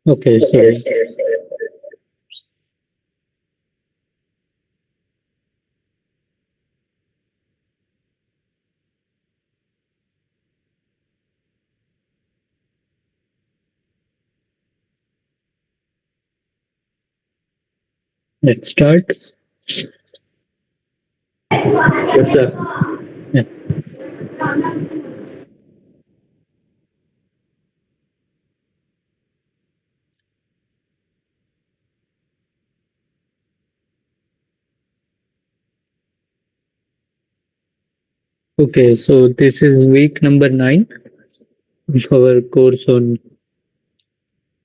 Okay, so let's start. Yes, sir. Yeah. Okay, so this is week number 9 of our course on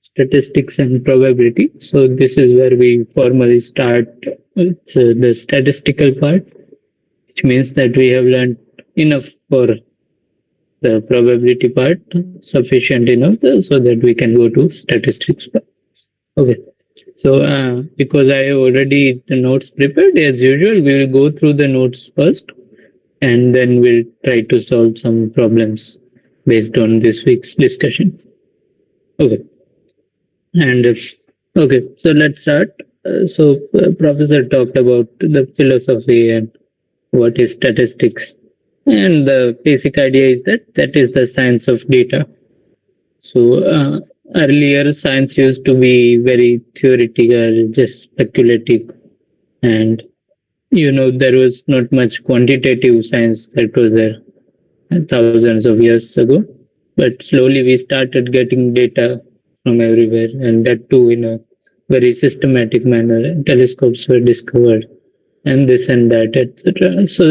statistics and probability. So this is where we formally start with the statistical part, which means that we have learned enough for the probability part, sufficient enough so that we can go to statistics part. Okay. So because I have already the notes prepared, as usual, we will go through the notes first, and then we'll try to solve some problems based on this week's discussion. Okay. And okay, so let's start. Professor talked about the philosophy and what is statistics, and the basic idea is that that is the science of data. So earlier, science used to be very theoretical, just speculative, and there was not much quantitative science that was there thousands of years ago. But slowly, we started getting data from everywhere, and that too in a very systematic manner. And telescopes were discovered, and this and that, etc. So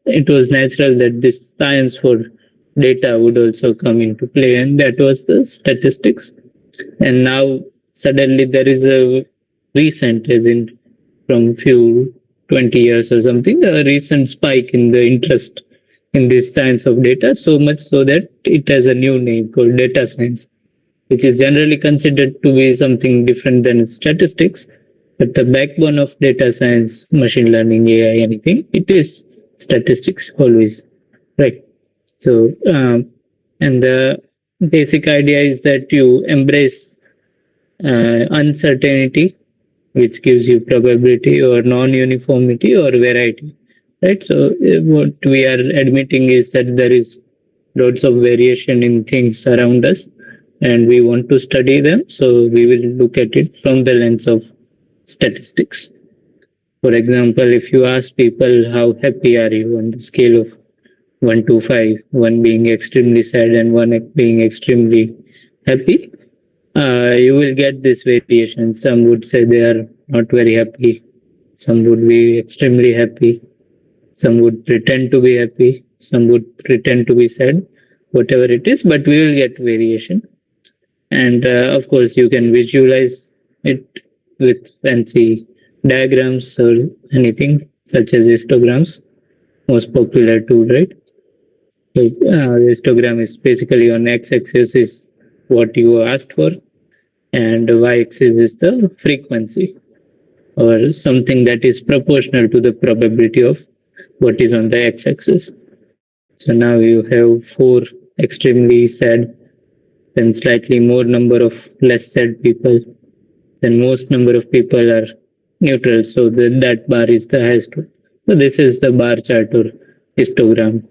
it was natural that this science for data would also come into play, and that was the statistics. And now suddenly there is a recent, as in from few 20 years or something, a recent spike in the interest in this science of data, so much so that it has a new name called data science, which is generally considered to be something different than statistics. But the backbone of data science, machine learning, AI, anything, it is statistics always, right? So, and the basic idea is that you embrace uncertainty, which gives you probability, or non-uniformity or variety, right? So what we are admitting is that there is lots of variation in things around us, and we want to study them. So we will look at it from the lens of statistics. For example, if you ask people how happy are you on the scale of 1 to 5, 1 being extremely sad and 1 being extremely happy, you will get this variation. Some would say they are not very happy, some would be extremely happy, some would pretend to be happy, some would pretend to be sad, whatever it is, but we will get variation. And of course, you can visualize it with fancy diagrams or anything, such as histograms, most popular tool, right? So, the histogram is basically on x-axis is what you asked for, and y-axis is the frequency or something that is proportional to the probability of what is on the x-axis. So now you have 4 extremely sad, then slightly more number of less sad people, then most number of people are neutral. So that bar is the highest one. So this is the bar chart or histogram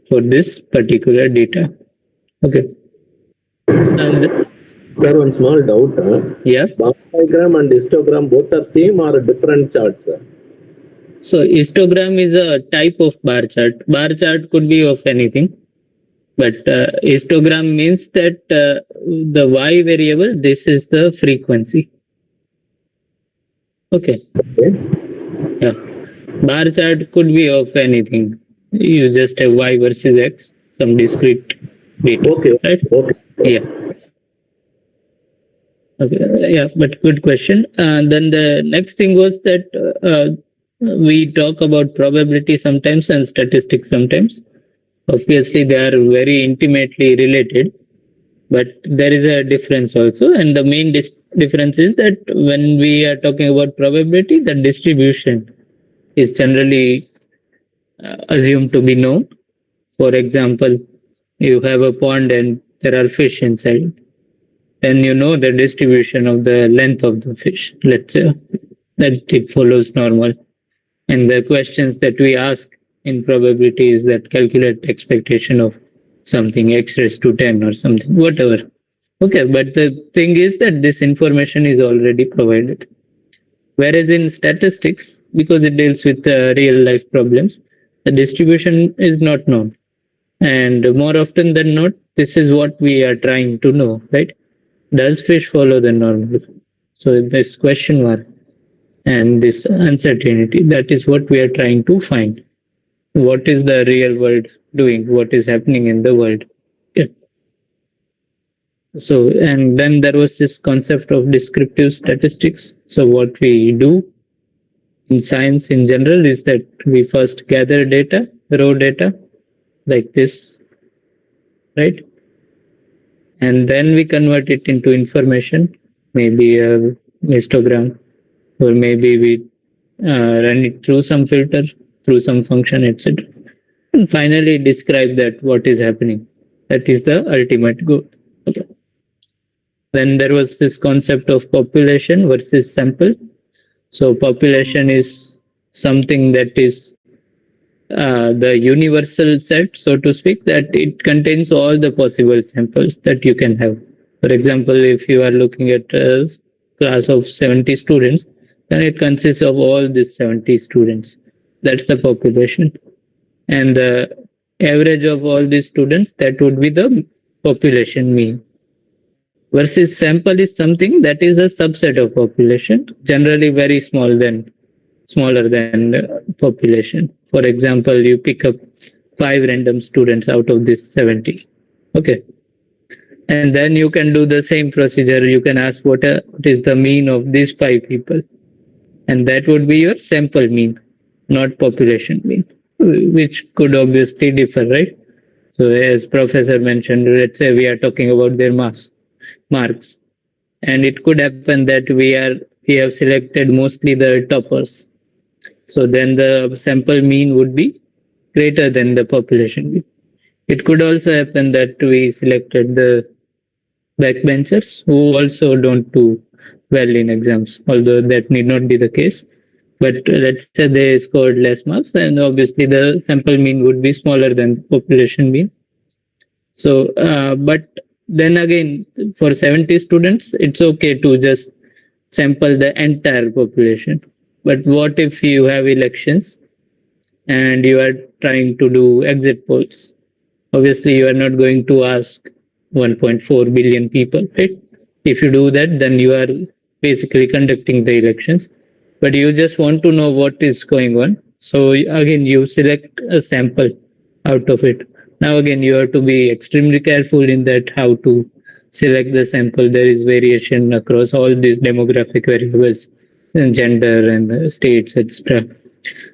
for this particular data. Okay. And Sir, one small doubt. yeah. Bar diagram and histogram both are same or different charts? So histogram is a type of bar chart. Bar chart could be of anything, but histogram means that the y variable, this is the frequency. Okay. Okay. Yeah. Bar chart could be of anything. You just have y versus x, some discrete data. Okay. Right? Okay. Yeah. Okay. Yeah, but good question. Then the next thing was that we talk about probability sometimes and statistics sometimes. Obviously, they are very intimately related, but there is a difference also. And the main difference is that when we are talking about probability, the distribution is generally assumed to be known. For example, you have a pond and there are fish inside. then you know the distribution of the length of the fish. Let's say that it follows normal. And the questions that we ask in probability is that calculate expectation of something x raised to 10 or something, whatever. Okay, but the thing is that this information is already provided. Whereas in statistics, because it deals with real life problems, the distribution is not known. And more often than not, this is what we are trying to know, right? Does fish follow the normal? So this question mark and this uncertainty, that is what we are trying to find. What is the real world doing? What is happening in the world? Yeah. So, and then there was this concept of descriptive statistics. So what we do in science in general is that we first gather data, raw data, like this, right? And then we convert it into information, maybe a histogram, or maybe we run it through some filter, through some function, etc. And finally describe that what is happening. That is the ultimate goal. Okay. Then there was this concept of population versus sample. So population is something that is the universal set, so to speak, that it contains all the possible samples that you can have. For example, if you are looking at a class of 70 students, then it consists of all these 70 students. That's the population. And the average of all these students, that would be the population mean. Versus sample is something that is a subset of population, generally very smaller than population. For example, you pick up 5 random students out of this 70. Okay. And then you can do the same procedure. You can ask what is the mean of these 5 people. And that would be your sample mean, not population mean, which could obviously differ, right? So as professor mentioned, let's say we are talking about their marks. And it could happen that we have selected mostly the toppers. So then the sample mean would be greater than the population mean. It could also happen that we selected the backbenchers who also don't do well in exams, although that need not be the case. But let's say they scored less marks, and obviously the sample mean would be smaller than the population mean. So, but then again, for 70 students, it's okay to just sample the entire population. But what if you have elections and you are trying to do exit polls? Obviously, you are not going to ask 1.4 billion people, right? If you do that, then you are basically conducting the elections. But you just want to know what is going on. So again, you select a sample out of it. Now again, you have to be extremely careful in that how to select the sample. There is variation across all these demographic variables, and gender and states, etc.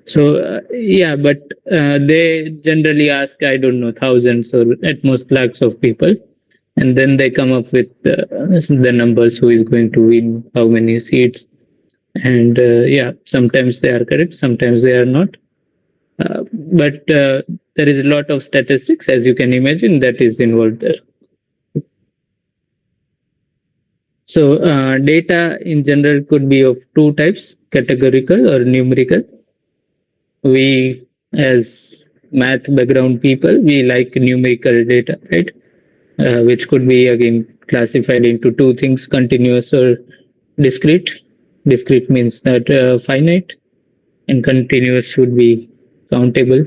So yeah, but they generally ask, I don't know, thousands or at most lakhs of people, and then they come up with the numbers, who is going to win, how many seats, and yeah, sometimes they are correct, sometimes they are not. But there is a lot of statistics, as you can imagine, that is involved there. So data in general could be of 2 types, categorical or numerical. We, as math background people, we like numerical data, right? Which could be again classified into 2 things, continuous or discrete. Discrete means that finite, and continuous would be countable.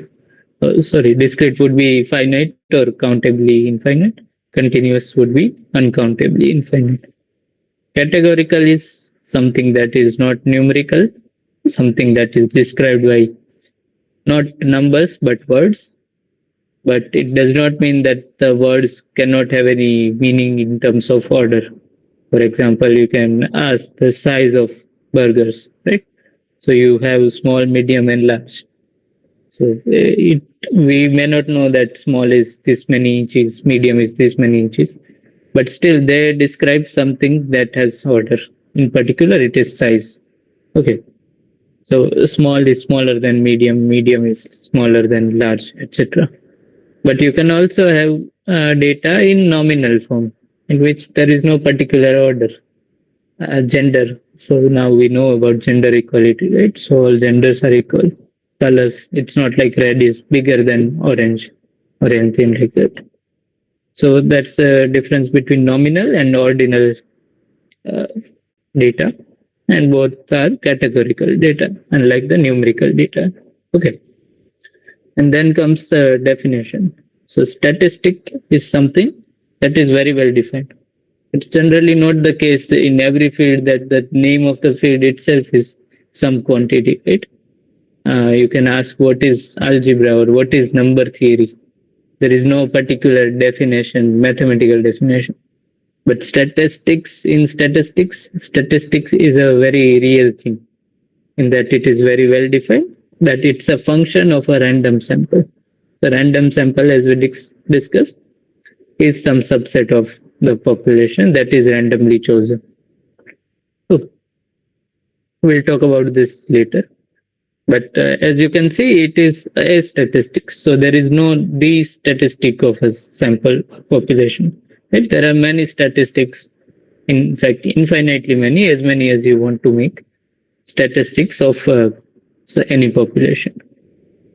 Discrete would be finite or countably infinite. Continuous would be uncountably infinite. Categorical is something that is not numerical, something that is described by not numbers but words. But it does not mean that the words cannot have any meaning in terms of order. For example, you can ask the size of burgers, right? So you have small, medium, and large. So we may not know that small is this many inches, medium is this many inches, but still they describe something that has order. In particular, it is size. Okay. So small is smaller than medium, medium is smaller than large, etc. But you can also have data in nominal form. in which there is no particular order. Gender. So now we know about gender equality, right? So all genders are equal. Colors. It's not like red is bigger than orange or anything like that. So that's the difference between nominal and ordinal uh, data, and both are categorical data, unlike the numerical data. Okay. And then comes the definition. So statistic is something that is very well defined. It's generally not the case in every field that the name of the field itself is some quantity, right? You can ask what is algebra or what is number theory. There is no particular definition, mathematical definition. But statistics is a very real thing in that it is very well defined, that it's a function of a random sample. The random sample, as we discussed, is some subset of the population that is randomly chosen. So we'll talk about this later. But as you can see, it is a statistic. So there is no the statistic of a sample population. Right? There are many statistics, in fact, infinitely many, as many as you want to make statistics of so any population.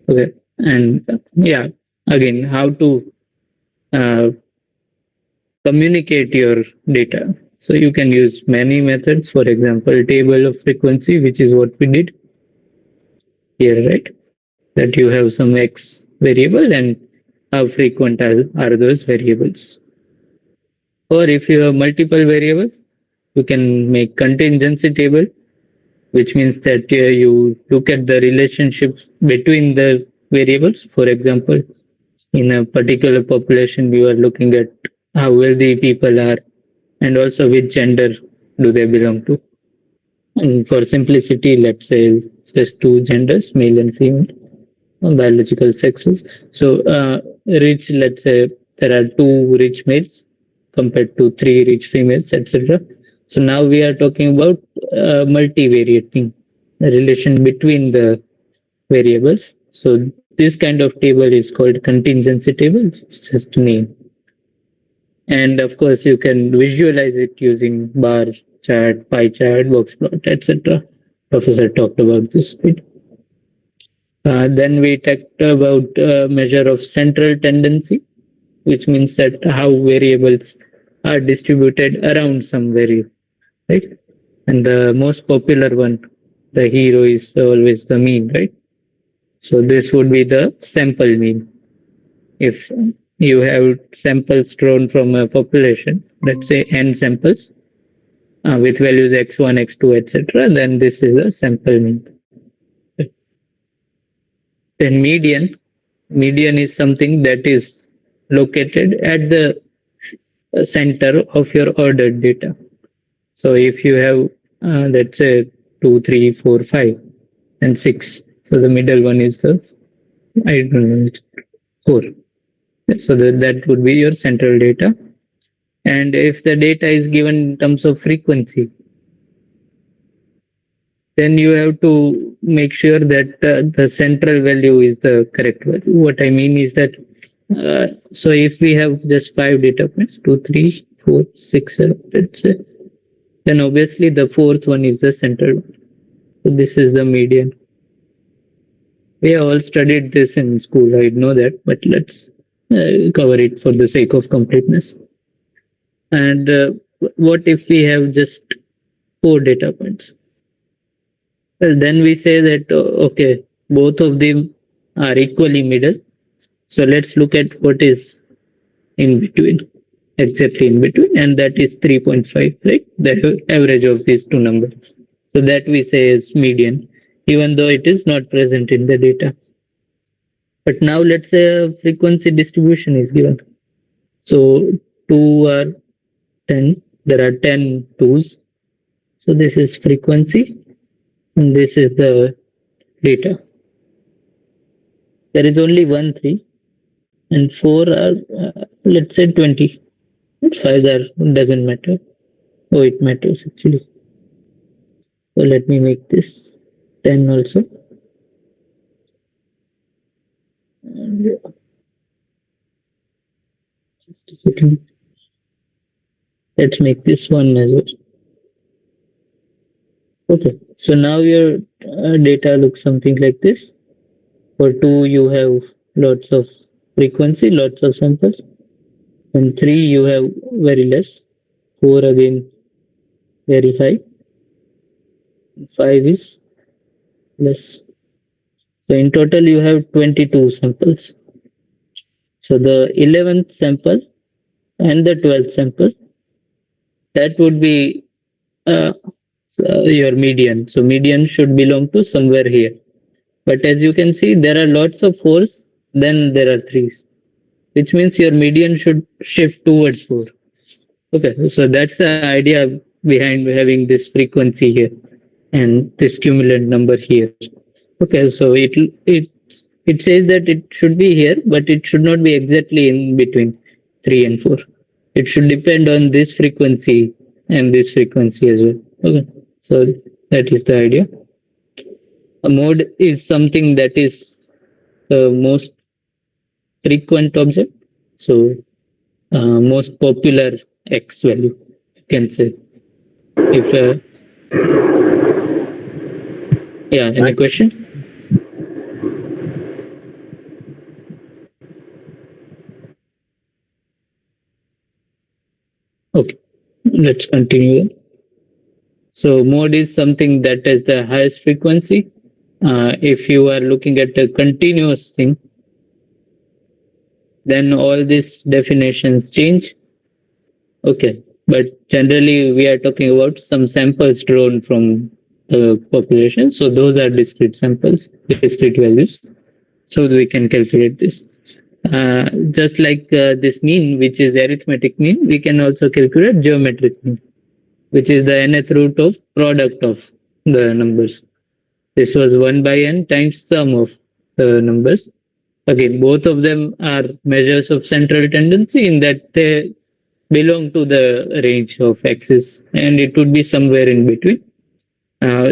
Okay, and yeah, again, how to uh, communicate your data. So you can use many methods. For example, table of frequency, which is what we did here, right? That you have some x variable and how frequent are those variables. Or if you have multiple variables, you can make contingency table, which means that you look at the relationships between the variables. For example, in a particular population, you are looking at how wealthy people are and also which gender do they belong to. And for simplicity, let's say just two genders, male and female, biological sexes. So rich, let's say there are two rich males compared to three rich females, etc. So now we are talking about multivariate thing, the relation between the variables. So this kind of table is called contingency table. It's just a name. And of course, you can visualize it using bar chart, pie chart, box plot, etc. Professor talked about this bit. Then we talked about measure of central tendency, which means that how variables are distributed around some variable, right? And the most popular one, the hero, is always the mean, right? So this would be the sample mean. If you have samples drawn from a population, let's say n samples with values x1, x2, etc., then this is the sample mean. Then median is something that is located at the center of your ordered data. So if you have, let's say, 2, 3, 4, 5, and 6, so the middle one is the, I don't know, 4. So that would be your central data. And if the data is given in terms of frequency, then you have to make sure that the central value is the correct value. What I mean is that, so if we have just 5 data points, 2, 3, 4, 6, 7, let's say, then obviously the fourth one is the central one. So this is the median. We have all studied this in school, I know that, but let's cover it for the sake of completeness. And what if we have just 4 data points? Well, then we say that, okay, both of them are equally middle. So let's look at what is in between, exactly in between, and that is 3.5, right? The average of these two numbers. So that we say is median, even though it is not present in the data. But now let's say a frequency distribution is given. So 2 are 10, there are 10 twos. So this is frequency, and this is the data. There is only 1 3, and 4 are, let's say 20. 5 are, doesn't matter. Oh, it matters actually. So let me make this 10 also. And just a second. Let's make this one as well. Okay, so now your data looks something like this. For 2, you have lots of frequency, lots of samples. And 3, you have very less. 4 again, very high. 5 is less. So in total, you have 22 samples. So the 11th sample and the 12th sample, that would be your median. So median should belong to somewhere here. But as you can see, there are lots of 4s, then there are 3s, which means your median should shift towards 4. Okay, so that's the idea behind having this frequency here and this cumulant number here. Okay, so it says that it should be here, but it should not be exactly in between 3 and 4. It should depend on this frequency and this frequency as well. Okay, so that is the idea. A mode is something that is the most frequent object. So most popular X value, you can say. If yeah, any question? Okay, let's continue. So mode is something that has the highest frequency. If you are looking at a continuous thing, then all these definitions change. Okay, but generally we are talking about some samples drawn from the population. So those are discrete samples, discrete values. So we can calculate this. Just like this mean, which is arithmetic mean, we can also calculate geometric mean, which is the nth root of product of the numbers. This was 1 by n times sum of the numbers. Again, both of them are measures of central tendency in that they belong to the range of x's, and it would be somewhere in between.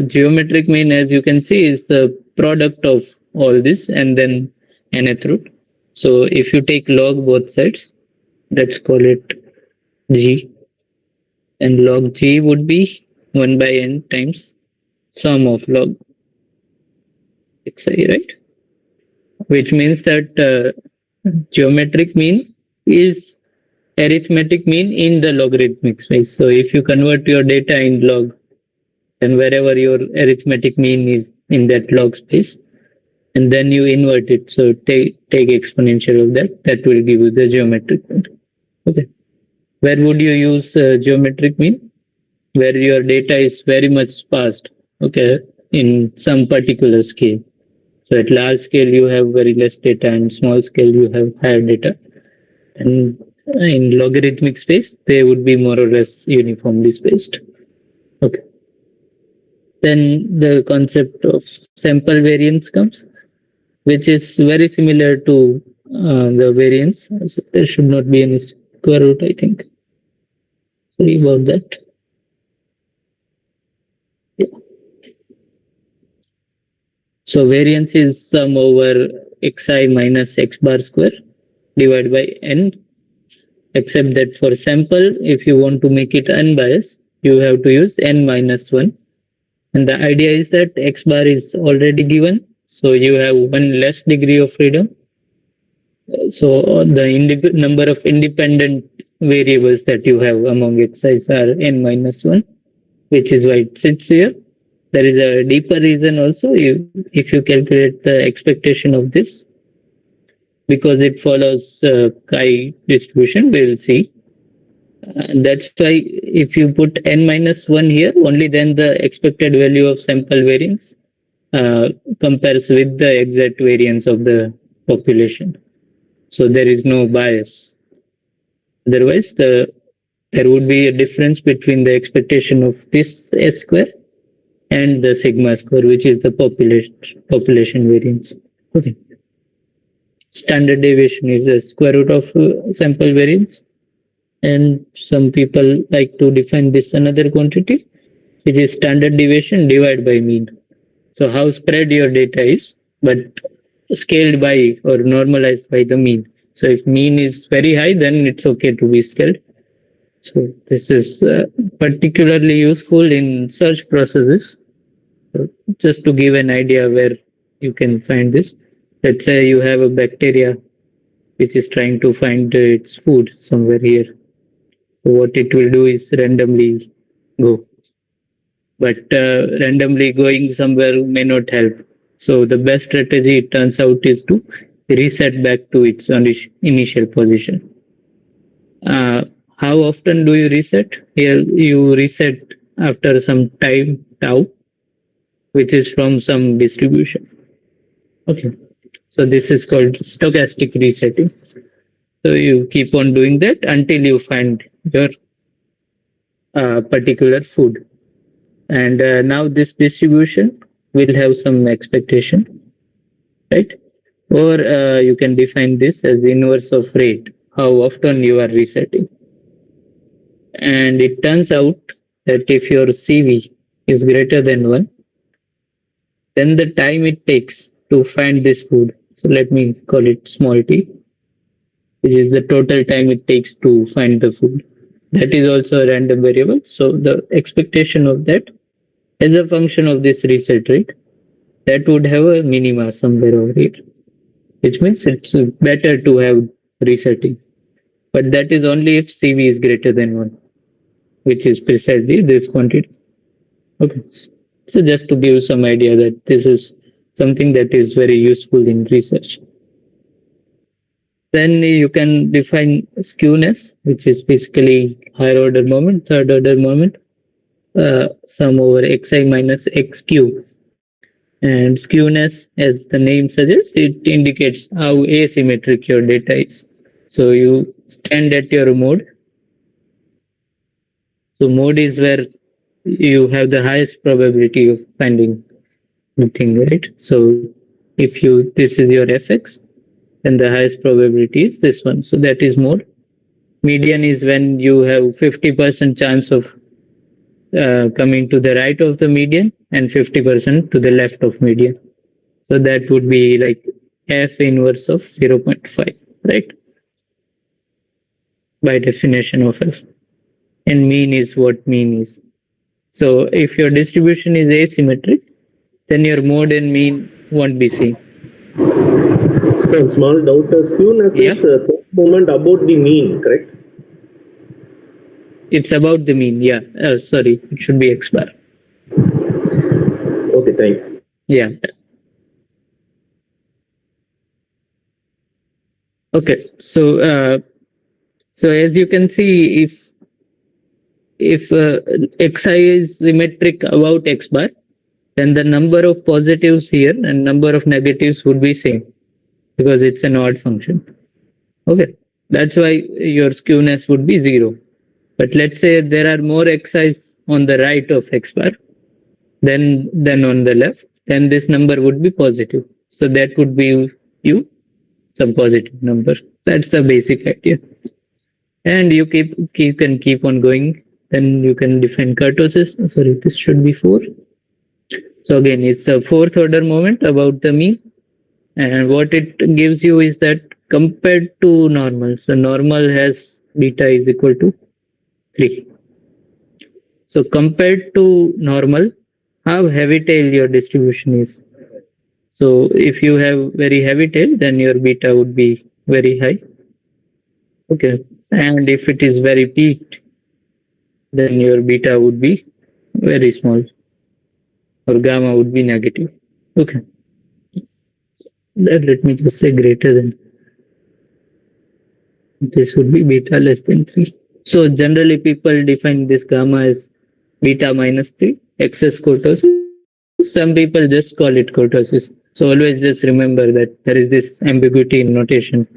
Geometric mean, as you can see, is the product of all this and then nth root. So if you take log both sides, let's call it g, and log g would be 1 by n times sum of log xi, right? Which means that geometric mean is arithmetic mean in the logarithmic space. So if you convert your data in log, then wherever your arithmetic mean is in that log space, and then you invert it. So take exponential of that. That will give you the geometric mean. Okay. Where would you use geometric mean? Where your data is very much sparse. Okay, in some particular scale. So at large scale you have very less data, and small scale you have higher data. And in logarithmic space, they would be more or less uniformly spaced. Okay. Then the concept of sample variance comes, which is very similar to the variance. So there should not be any square root, I think. Sorry about that. Yeah. So variance is sum over xi minus x bar square divided by n, except that for sample, if you want to make it unbiased, you have to use n minus 1. And the idea is that x bar is already given, so you have one less degree of freedom. So the number of independent variables that you have among xi's are n minus 1, which is why it sits here. There is a deeper reason also if you calculate the expectation of this, because it follows chi distribution, we will see. That's why if you put n minus 1 here, only then the expected value of sample variance compares with the exact variance of the population. So there is no bias. Otherwise, there would be a difference between the expectation of this S square and the sigma square, which is the population variance. Okay. Standard deviation is the square root of sample variance. And some people like to define this another quantity, which is standard deviation divided by mean. So how spread your data is, but scaled by or normalized by the mean. So if mean is very high, then it's okay to be scaled. So this is particularly useful in search processes. So just to give an idea where you can find this, let's say you have a bacteria which is trying to find its food somewhere here. So what it will do is randomly go, but randomly going somewhere may not help. So the best strategy, it turns out, is to reset back to its initial position. How often do you reset? Here you reset after some time tau, which is from some distribution. Okay, so this is called stochastic resetting. So you keep on doing that until you find your particular food. And now this distribution will have some expectation, right? Or you can define this as inverse of rate, how often you are resetting. And it turns out that if your CV is greater than 1, then the time it takes to find this food, so let me call it small t, which is the total time it takes to find the food. That is also a random variable. So the expectation of that as a function of this reset rate, that would have a minima somewhere over here, which means it's better to have resetting. But that is only if CV is greater than 1, which is precisely this quantity. Okay. So just to give some idea that this is something that is very useful in research. Then you can define skewness, which is basically higher order moment, third order moment, sum over xi minus x cube. And skewness, as the name suggests, it indicates how asymmetric your data is. So you stand at your mode. So mode is where you have the highest probability of finding the thing, right? So if this is your fx, then the highest probability is this one. So that is mode. Median is when you have 50% chance of coming to the right of the median and 50% to the left of median. So that would be like f inverse of 0.5, right? By definition of f. And mean is what mean is. So if your distribution is asymmetric, then your mode and mean won't be same. So small doubt, skewness is moment about the mean, correct? It's about the mean, yeah. Sorry, it should be x bar. Okay, thank you. Yeah. Okay, so as you can see, if xi is symmetric about x bar, then the number of positives here and number of negatives would be same because it's an odd function. Okay, that's why your skewness would be 0. But let's say there are more xi's on the right of x bar than on the left, then this number would be positive. So that would be some positive number. That's the basic idea. And you can keep on going. Then you can define kurtosis. Sorry, this should be 4. So again, it's a fourth order moment about the mean. And what it gives you is that compared to normal, so normal has beta is equal to 3. So compared to normal, how heavy tail your distribution is. So if you have very heavy tail, then your beta would be very high. Okay. And if it is very peaked, then your beta would be very small, or gamma would be negative. Okay. Let me just say greater than. This would be beta less than 3. So generally people define this gamma as beta minus 3, excess kurtosis. Some people just call it kurtosis. So always just remember that there is this ambiguity in notation.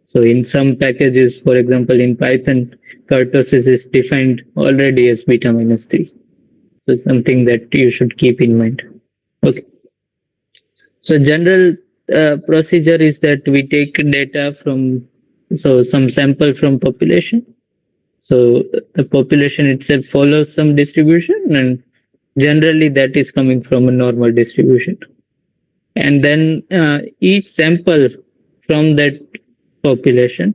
So in some packages, for example, in Python, kurtosis is defined already as beta minus 3. So something that you should keep in mind. Okay. So general procedure is that we take data from, so some sample from population. So the population itself follows some distribution, and generally that is coming from a normal distribution. And then each sample from that population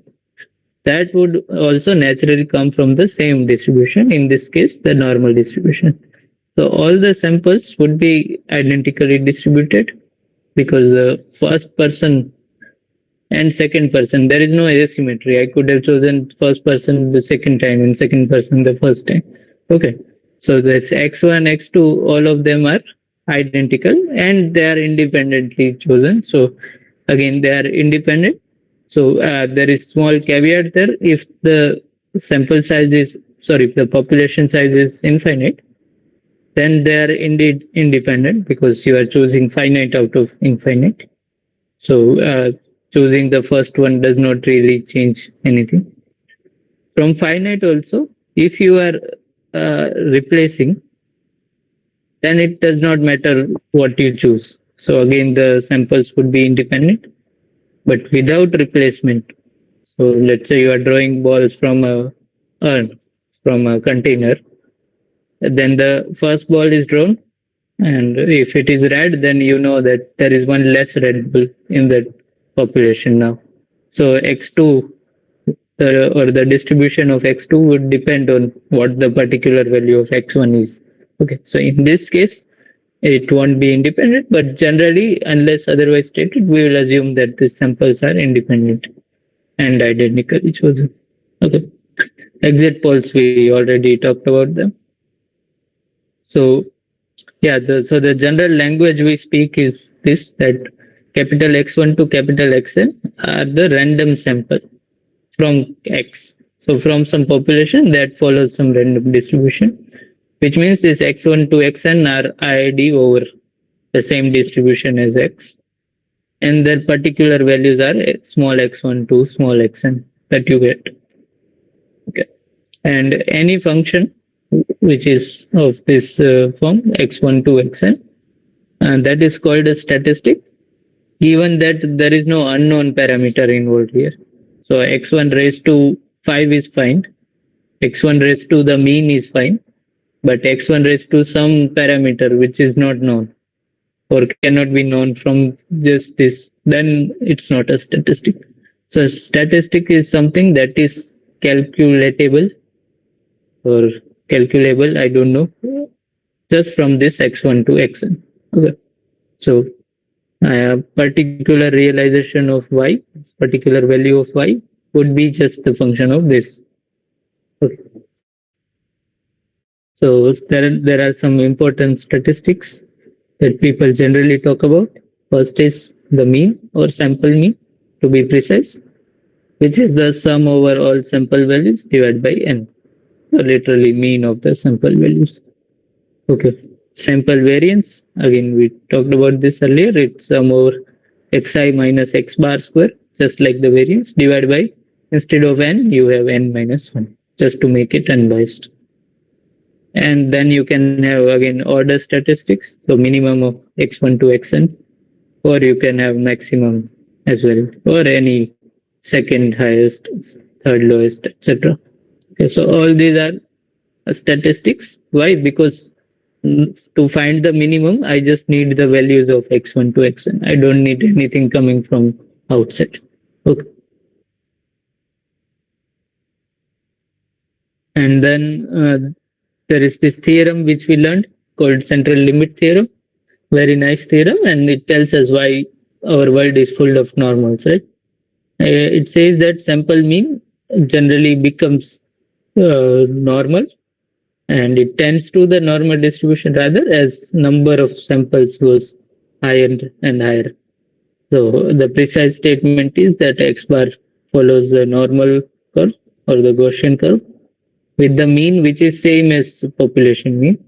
that would also naturally come from the same distribution, in this case, the normal distribution. So all the samples would be identically distributed because the first person and second person, there is no asymmetry. I could have chosen first person the second time and second person the first time. Okay. So this x1, x2, all of them are identical and they are independently chosen. So again, they are independent. So there is small caveat there. If the sample size is, sorry, the population size is infinite, then they are indeed independent because you are choosing finite out of infinite. So choosing the first one does not really change anything. From finite also, if you are replacing, then it does not matter what you choose. So again, the samples would be independent, but without replacement. So let's say you are drawing balls from a urn, from a container. Then the first ball is drawn, and if it is red, then you know that there is one less red ball in that population now. So x2, or the distribution of x2 would depend on what the particular value of x1 is. Okay, so in this case, it won't be independent, but generally, unless otherwise stated, we will assume that these samples are independent and identically chosen. Okay, exit polls, we already talked about them. So yeah, so the general language we speak is this, that capital X1 to capital Xn are the random sample from X. So from some population that follows some random distribution, which means this X1 to Xn are IID over the same distribution as X. And their particular values are small x1 to small xn that you get. Okay. And any function which is of this form x1 to xn, that is called a statistic, given that there is no unknown parameter involved here. So x1 raised to 5 is fine, x1 raised to the mean is fine, but x1 raised to some parameter which is not known or cannot be known from just this, then it's not a statistic. So a statistic is something that is calculatable or calculable, I don't know, just from this x1 to xn. Okay. So a particular realization of y, particular value of y would be just the function of this. Okay. So there are some important statistics that people generally talk about. First is the mean or sample mean, to be precise, which is the sum over all sample values divided by n. So literally mean of the sample values. Okay. Sample variance, again we talked about this earlier, it's sum over xi minus x bar square, just like the variance, divided by, instead of n, you have n minus 1, just to make it unbiased. And then you can have again order statistics, so minimum of x1 to xn, or you can have maximum as well, or any second highest, third lowest, etc. Okay, so all these are statistics. Why? Because to find the minimum, I just need the values of x1 to xn. I don't need anything coming from outside. Okay. And then there is this theorem which we learned called central limit theorem. Very nice theorem, and it tells us why our world is full of normals, right? It says that sample mean generally becomes normal, and it tends to the normal distribution rather as number of samples goes higher and higher. So the precise statement is that x bar follows the normal curve or the Gaussian curve, with the mean which is same as population mean,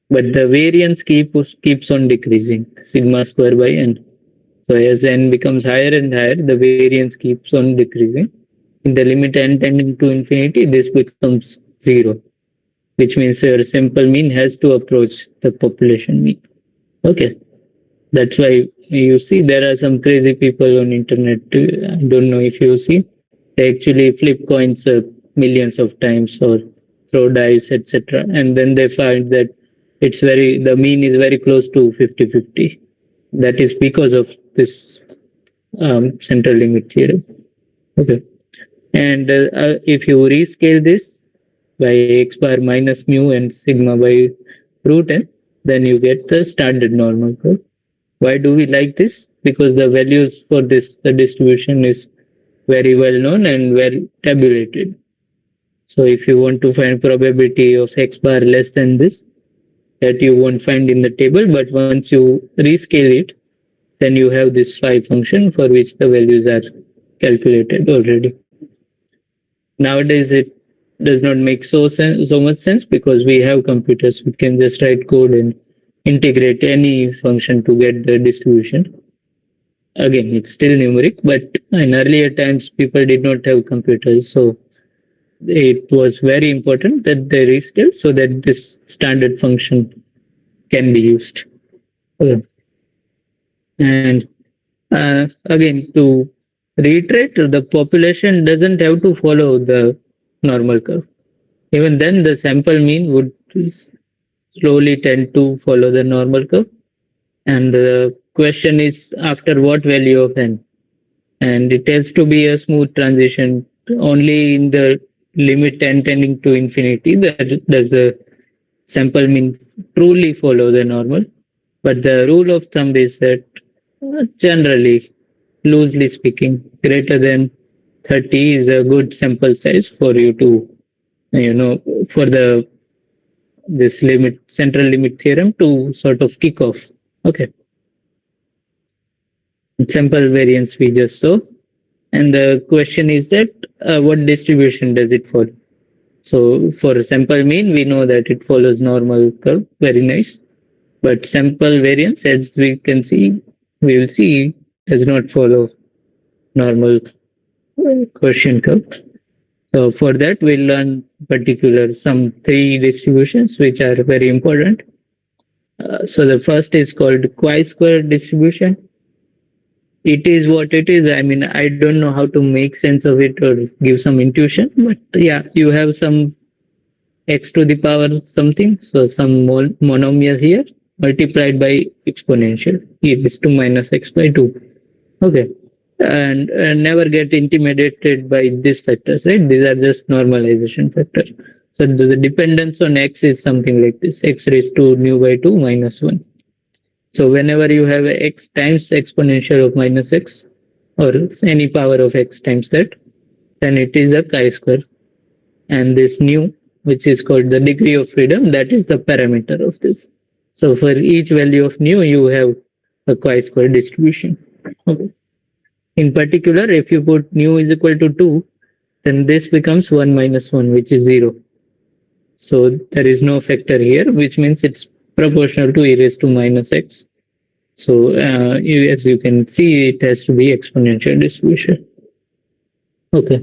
but the variance keeps on decreasing, sigma square by n. So as n becomes higher and higher, the variance keeps on decreasing. In the limit n tending to infinity, this becomes 0, which means your simple mean has to approach the population mean. Okay, that's why you see there are some crazy people on internet. I don't know if you see, they actually flip coins millions of times or throw dice, etc. And then they find that the mean is very close to 50-50. That is because of this central limit theorem. Okay. And if you rescale this by x bar minus mu and sigma by root n, then you get the standard normal curve. Why do we like this? Because the values for this, the distribution is very well known and well tabulated. So if you want to find probability of x bar less than this, that you won't find in the table, but once you rescale it, then you have this phi function for which the values are calculated already. Nowadays, it does not make so much sense because we have computers. We can just write code and integrate any function to get the distribution. Again, it's still numeric, but in earlier times, people did not have computers. So it was very important that they rescale so that this standard function can be used. Okay. And again, to reiterate, the population doesn't have to follow the normal curve. Even then, the sample mean would slowly tend to follow the normal curve. And the question is after what value of n? And it has to be a smooth transition. Only in the limit n tending to infinity that does the sample mean truly follow the normal. But the rule of thumb is that generally, loosely speaking, greater than 30 is a good sample size for you to, for the this limit central limit theorem to sort of kick off. Okay. Sample variance we just saw. And the question is that what distribution does it follow? So for sample mean, we know that it follows normal curve. Very nice. But sample variance, as we can see, we will see, does not follow normal Gaussian curve. So for that, we'll learn particular some three distributions which are very important. So the first is called chi-square distribution. It is what it is. I mean, I don't know how to make sense of it or give some intuition, but yeah, you have some x to the power something, so some monomial here multiplied by exponential e raised to minus x by 2. Okay. And never get intimidated by these factors, right? These are just normalization factors. So the dependence on x is something like this, x raised to nu by 2 minus 1. So whenever you have x times exponential of minus x or any power of x times that, then it is a chi-square. And this nu, which is called the degree of freedom, that is the parameter of this. So for each value of nu, you have a chi-square distribution. Okay. In particular, if you put nu is equal to 2, then this becomes 1 minus 1, which is 0. So there is no factor here, which means it's proportional to e raised to minus x. So as you can see, it has to be exponential distribution. Okay.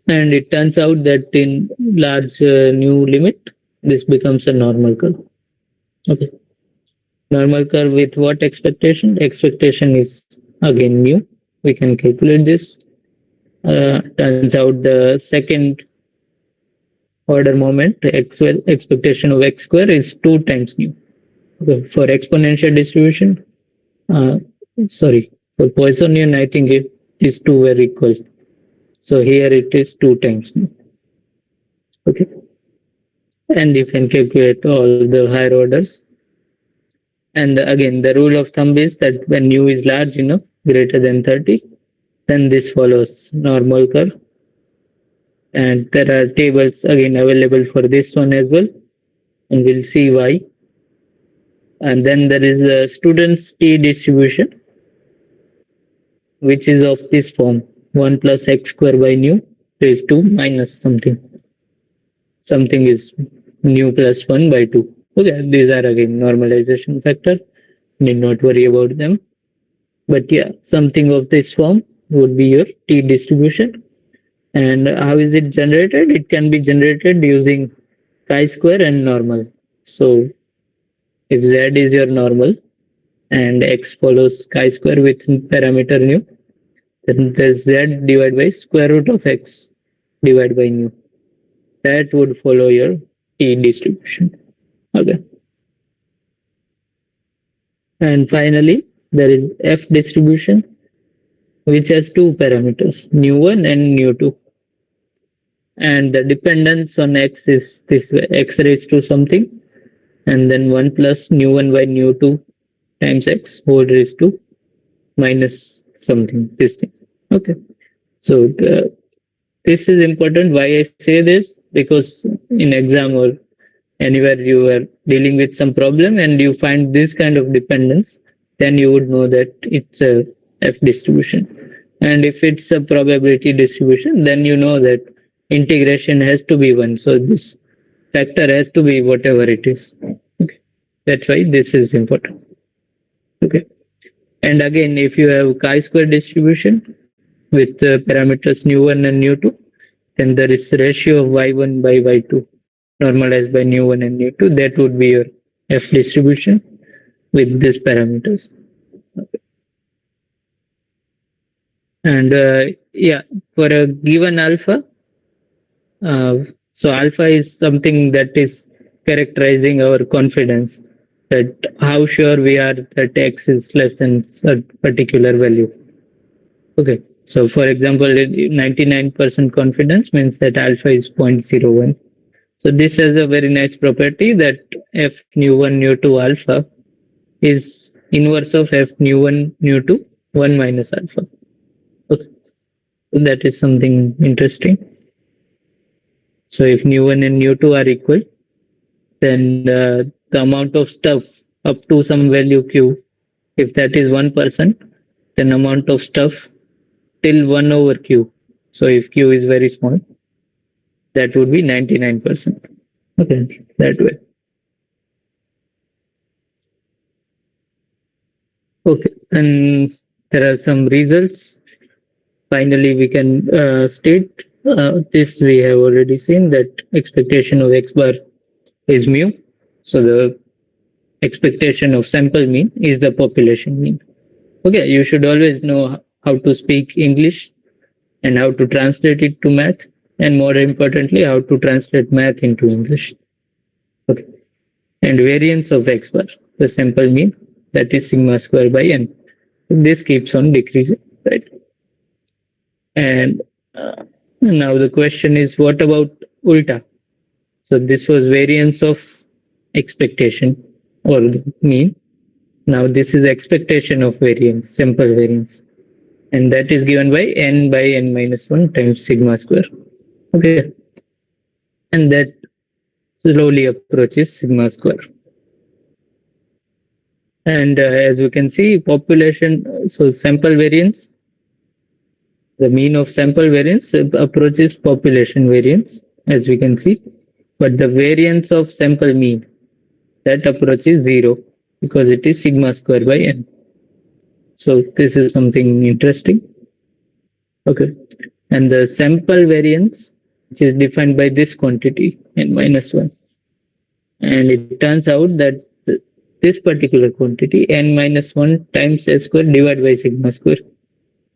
And it turns out that in large nu limit, this becomes a normal curve. Okay. Normal curve with what expectation? Expectation is again mu. We can calculate this. Turns out the second order moment, expectation of x square is 2 times nu. Okay. For exponential distribution, for Poissonian, I think these two were equal. So here it is 2 times nu. Okay. And you can calculate all the higher orders. And again, the rule of thumb is that when nu is large enough, greater than 30, then this follows normal curve. And there are tables again available for this one as well. And we'll see why. And then there is the student's t distribution, which is of this form, 1 plus x square by nu raised to minus something. Something is nu plus 1 by 2. Okay, these are again normalization factor. Need not worry about them. But yeah, something of this form would be your t distribution. And how is it generated? It can be generated using chi-square and normal. So if z is your normal and x follows chi-square with parameter nu, then the z divided by square root of x divided by nu. That would follow your t distribution. Okay. And finally, there is f distribution, which has two parameters, nu1 and nu2. and the dependence on x is this x raised to something, and then 1 plus nu1 by nu2 times x whole raised to minus something, this thing. Okay, so this is important. Why I say this? Because in exam or anywhere you are dealing with some problem and you find this kind of dependence, then you would know that it's a f distribution. And if it's a probability distribution, then you know that integration has to be 1. So this factor has to be whatever it is. Okay, that's why this is important. Okay, and again, if you have chi-square distribution with parameters nu1 and nu2, then there is ratio of y1 by y2 normalized by nu1 and nu2. That would be your f distribution with these parameters. Okay. And yeah, for a given alpha, so alpha is something that is characterizing our confidence, that how sure we are that x is less than a particular value. Okay, so for example, 99% confidence means that alpha is 0.01. So this has a very nice property that f nu1 nu2 alpha is inverse of f nu1 nu2 1 minus alpha. Okay, so that is something interesting. So if nu1 and nu2 are equal, then the amount of stuff up to some value q, if that is 1%, then amount of stuff till 1 over q. So if q is very small, that would be 99%. Okay, that way. Okay, and there are some results. Finally, we can state this we have already seen, that expectation of x bar is mu. So the expectation of sample mean is the population mean. Okay, you should always know how to speak English and how to translate it to math, and more importantly, how to translate math into English. Okay, and variance of x bar, the sample mean, that is sigma square by n. This keeps on decreasing, right? And now the question is, what about ulta? So this was variance of expectation or the mean. Now this is expectation of variance, sample variance, and that is given by n minus 1 times sigma square. Okay, and that slowly approaches sigma square. And as we can see, population, so sample variance, the mean of sample variance approaches population variance, as we can see, but the variance of sample mean, that approaches 0 because it is sigma square by n. So this is something interesting. Okay, and the sample variance, which is defined by this quantity n minus 1, and it turns out that this particular quantity n minus 1 times s square divided by sigma square,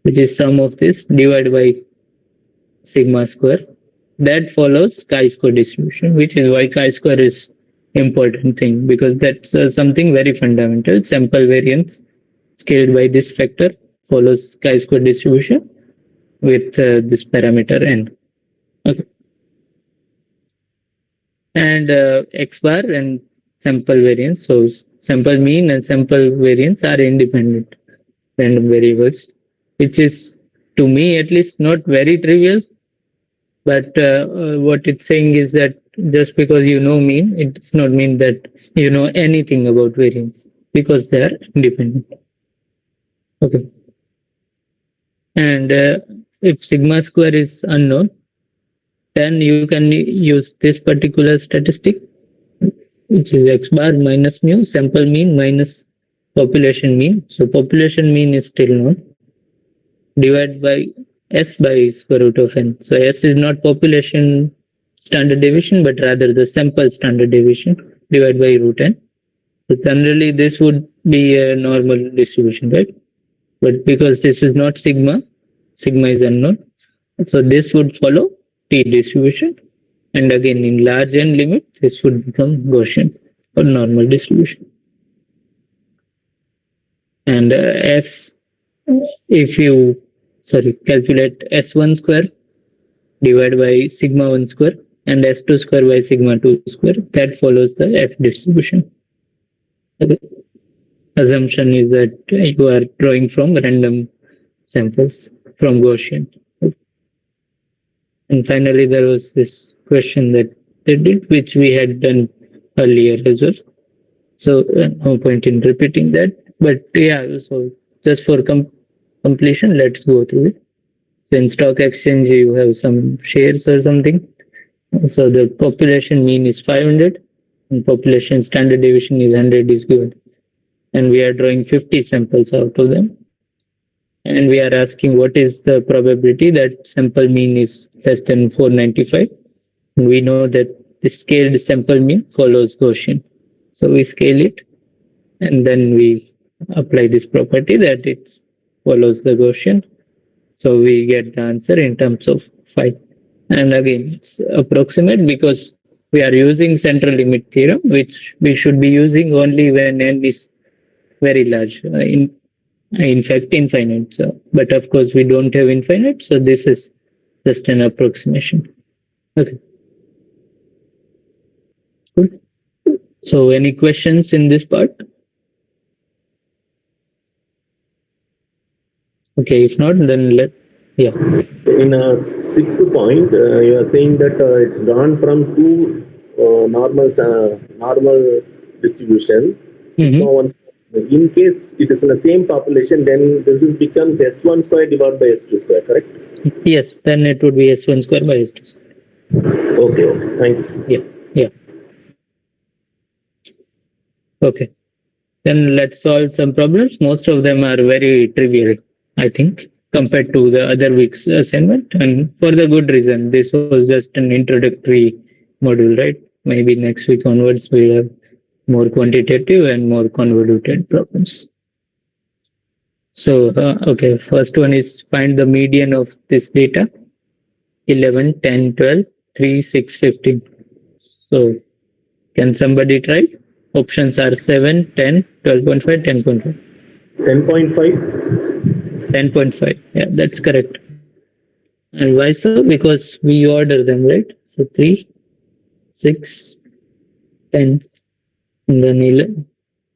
which is sum of this divided by sigma square, that follows chi-square distribution, which is why chi-square is important thing, because that's something very fundamental. Sample variance scaled by this factor follows chi-square distribution with this parameter n. Okay, and x bar and sample variance, so sample mean and sample variance are independent random variables, which is, to me at least, not very trivial. But what it's saying is that just because you know mean, it does not mean that you know anything about variance, because they are independent. Okay, and if sigma square is unknown, then you can use this particular statistic, which is x bar minus mu sample mean minus population mean. So population mean is still known, divided by s by square root of n. So s is not population standard deviation, but rather the sample standard deviation divided by root n. So generally this would be a normal distribution, right? But because this is not sigma, sigma is unknown, so this would follow t distribution. And again, in large n limit, this would become Gaussian or normal distribution. And if you calculate s1 square divided by sigma 1 square and S2 square by sigma 2 square. That follows the F distribution. The assumption is that you are drawing from random samples from Gaussian. And finally, there was this question that they did, which we had done earlier as well. So no point in repeating that. But yeah, so just for completion, let's go through it. So in stock exchange, you have some shares or something. So the population mean is 500 and population standard deviation is 100 is given. And we are drawing 50 samples out of them. And we are asking what is the probability that sample mean is less than 495. And we know that the scaled sample mean follows Gaussian. So we scale it and then we apply this property that it follows the Gaussian. So we get the answer in terms of 5. And again, it's approximate because we are using central limit theorem, which we should be using only when n is very large. In fact, infinite. So, but of course, we don't have infinite. So this is just an approximation. Okay. Good. So any questions in this part? Okay, if not, then yeah. In a sixth point, you are saying that it's drawn from two normal distribution. Mhm. In case it is in the same population, then this is becomes S1 square divided by S2 square, correct? Yes, then it would be S1 square by S2 square. Okay, thank you. Yeah. Okay. Then let's solve some problems. Most of them are very trivial, I think, compared to the other week's assignment. And for the good reason, this was just an introductory module, right? Maybe next week onwards, we'll have more quantitative and more convoluted problems. So, okay, first one is find the median of this data. 11, 10, 12, 3, 6, 15. So, can somebody try? Options are 7, 10, 12.5, 10.5. 10.5? 10.5. Yeah, that's correct. And why so? Because we order them, right? So 3, 6, 10, and then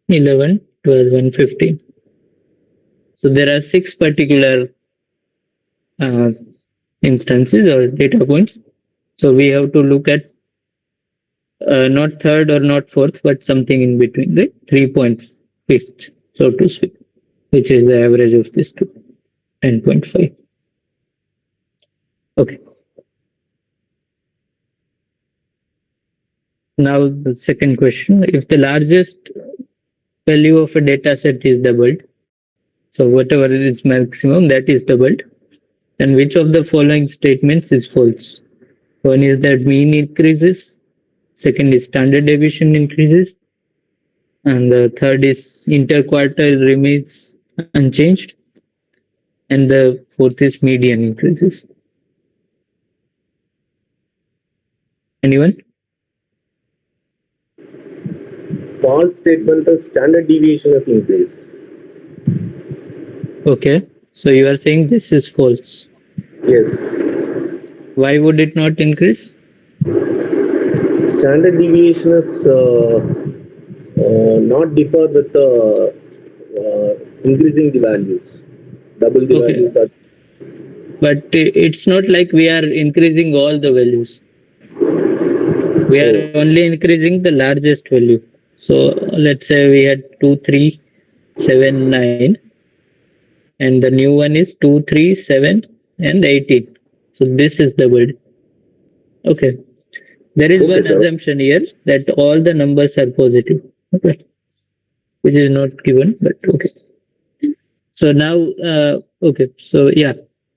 11, 12, and 15. So there are 6 particular instances or data points. So we have to look at not third or not fourth, but something in between, right? 3.5, so to speak, which is the average of these two, 10.5. Okay. Now the second question, if the largest value of a data set is doubled, so whatever is maximum, that is doubled, then which of the following statements is false? One is that mean increases, second is standard deviation increases, and the third is interquartile remains unchanged, and the fourth is median increases. Anyone? False statement is standard deviation has increased. Okay, so you are saying this is false. Yes. Why would it not increase? Standard deviation is not differ with increasing the values. Double the values are. But it's not like we are increasing all the values. We are only increasing the largest value. So let's say we had 2, 3, 7, 9. And the new one is 2, 3, 7, and 18. So this is doubled. Okay. There is one assumption here that all the numbers are positive. Okay. Which is not given, but okay. So now, okay. So yeah.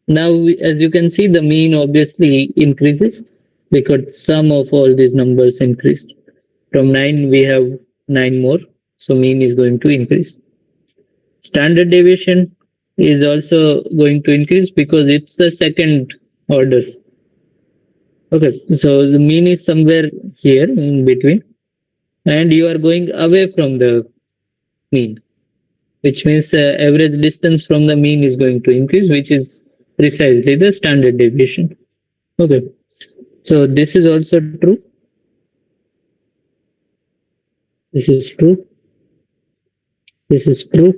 Now, as you can see, the mean obviously increases because sum of all these numbers increased. From 9, we have 9 more. So mean is going to increase. Standard deviation is also going to increase because it's the second order. Okay, so the mean is somewhere here in between, and you are going away from the mean, which means the average distance from the mean is going to increase, which is precisely the standard deviation. Okay. So this is also true. This is true. This is true.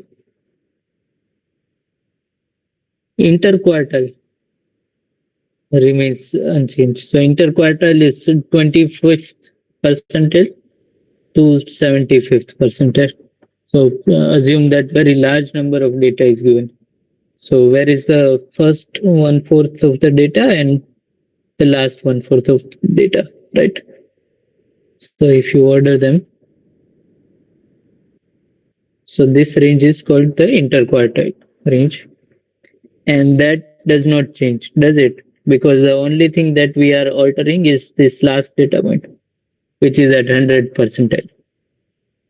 Interquartile remains unchanged. So interquartile is 25th percentile to 75th percentile. So assume that very large number of data is given. So where is the first 1/4 of the data and the last 1/4 of data, right? So if you order them, so this range is called the interquartile range, and that does not change, does it? Because the only thing that we are altering is this last data point, which is at 100 percentile.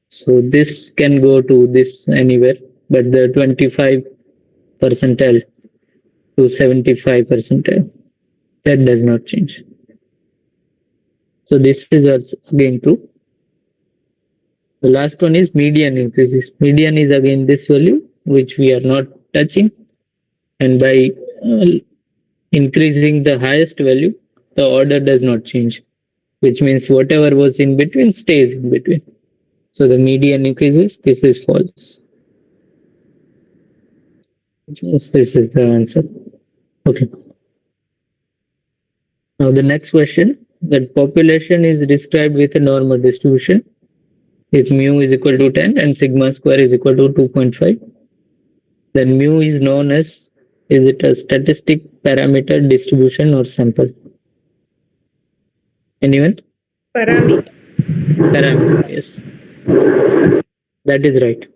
So this can go to this anywhere, but the 25 percentile to 75 percentile, that does not change. So this is also again true. The last one is median increases. Median is again this value, which we are not touching. And by increasing the highest value, the order does not change, which means whatever was in between stays in between. So the median increases, this is false. Yes, this is the answer. Okay. Now the next question, that population is described with a normal distribution. If mu is equal to 10 and sigma square is equal to 2.5, then mu is known as, is it a statistic, parameter, distribution, or sample? Anyone? Parameter. Parameter, yes. That is right.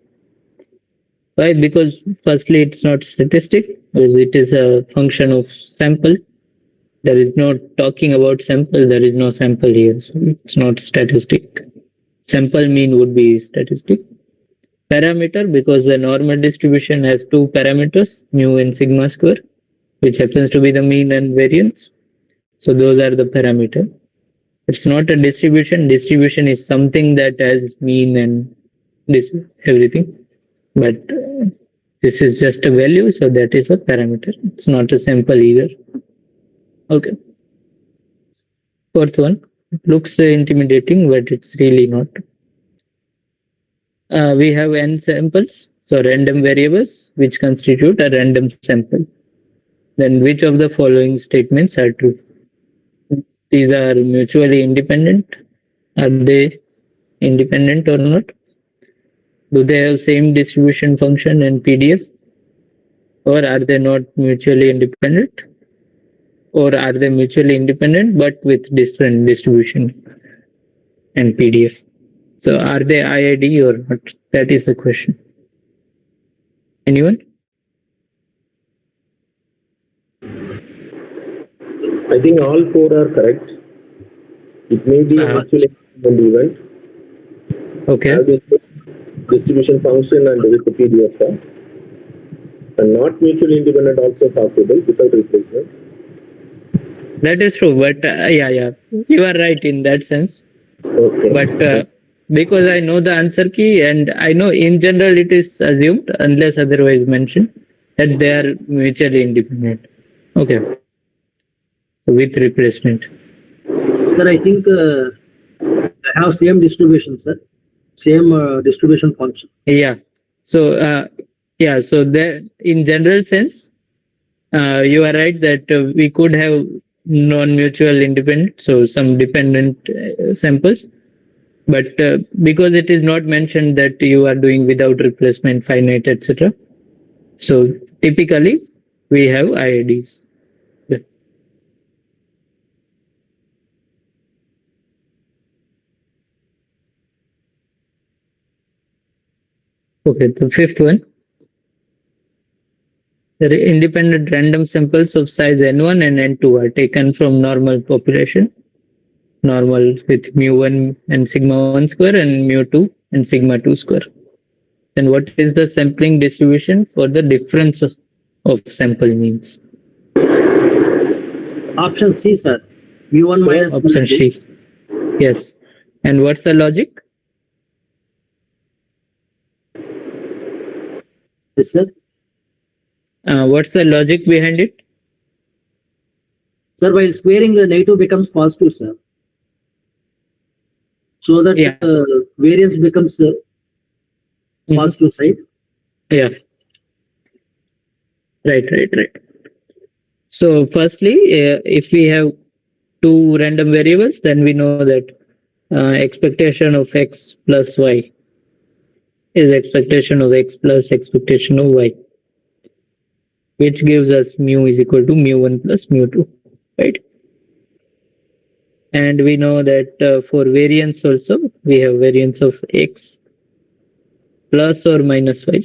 Why? Because firstly, it's not statistic, because it is a function of sample. There is no talking about sample, there is no sample here, so it's not statistic. Sample mean would be statistic. Parameter, because the normal distribution has two parameters, mu and sigma square, which happens to be the mean and variance. So those are the parameter. It's not a distribution. Distribution is something that has mean and this everything. But this is just a value, so that is a parameter. It's not a sample either. Okay. Fourth one. It looks intimidating, but it's really not. We have n samples, so random variables, which constitute a random sample. Then which of the following statements are true? These are mutually independent. Are they independent or not? Do they have same distribution function and PDF? Or are they not mutually independent? Or are they mutually independent but with different distribution and PDF? So are they IID or not? That is the question. Anyone? I think all four are correct. It may be a mutually independent event. Okay. Have this distribution function and with the PDF form. And not mutually independent also possible without replacement. That is true, but yeah, you are right in that sense. Okay. But because I know the answer key and I know in general it is assumed unless otherwise mentioned that they are mutually independent. Okay. So with replacement. Sir, I think I have same distribution, sir. Same distribution function. Yeah. So so there in general sense, you are right that we could have non-mutual independent, so some dependent samples. But because it is not mentioned that you are doing without replacement, finite, etc. So typically we have IIDs. Yeah. Okay, the fifth one. The independent random samples of size n1 and n2 are taken from normal population. Normal with mu1 and sigma 1 square and mu2 and sigma 2 square. Then what is the sampling distribution for the difference of sample means? Option C, sir. V1 minus Option V2. C. Yes. And what's the logic? Yes, sir. What's the logic behind it? Sir, while squaring, the negative becomes positive, sir. So that Yeah. variance becomes positive side. Yeah. Right. So firstly, if we have two random variables, then we know that expectation of x plus y is expectation of x plus expectation of y, which gives us mu is equal to mu1 plus mu2, right? And we know that for variance also, we have variance of x plus or minus y.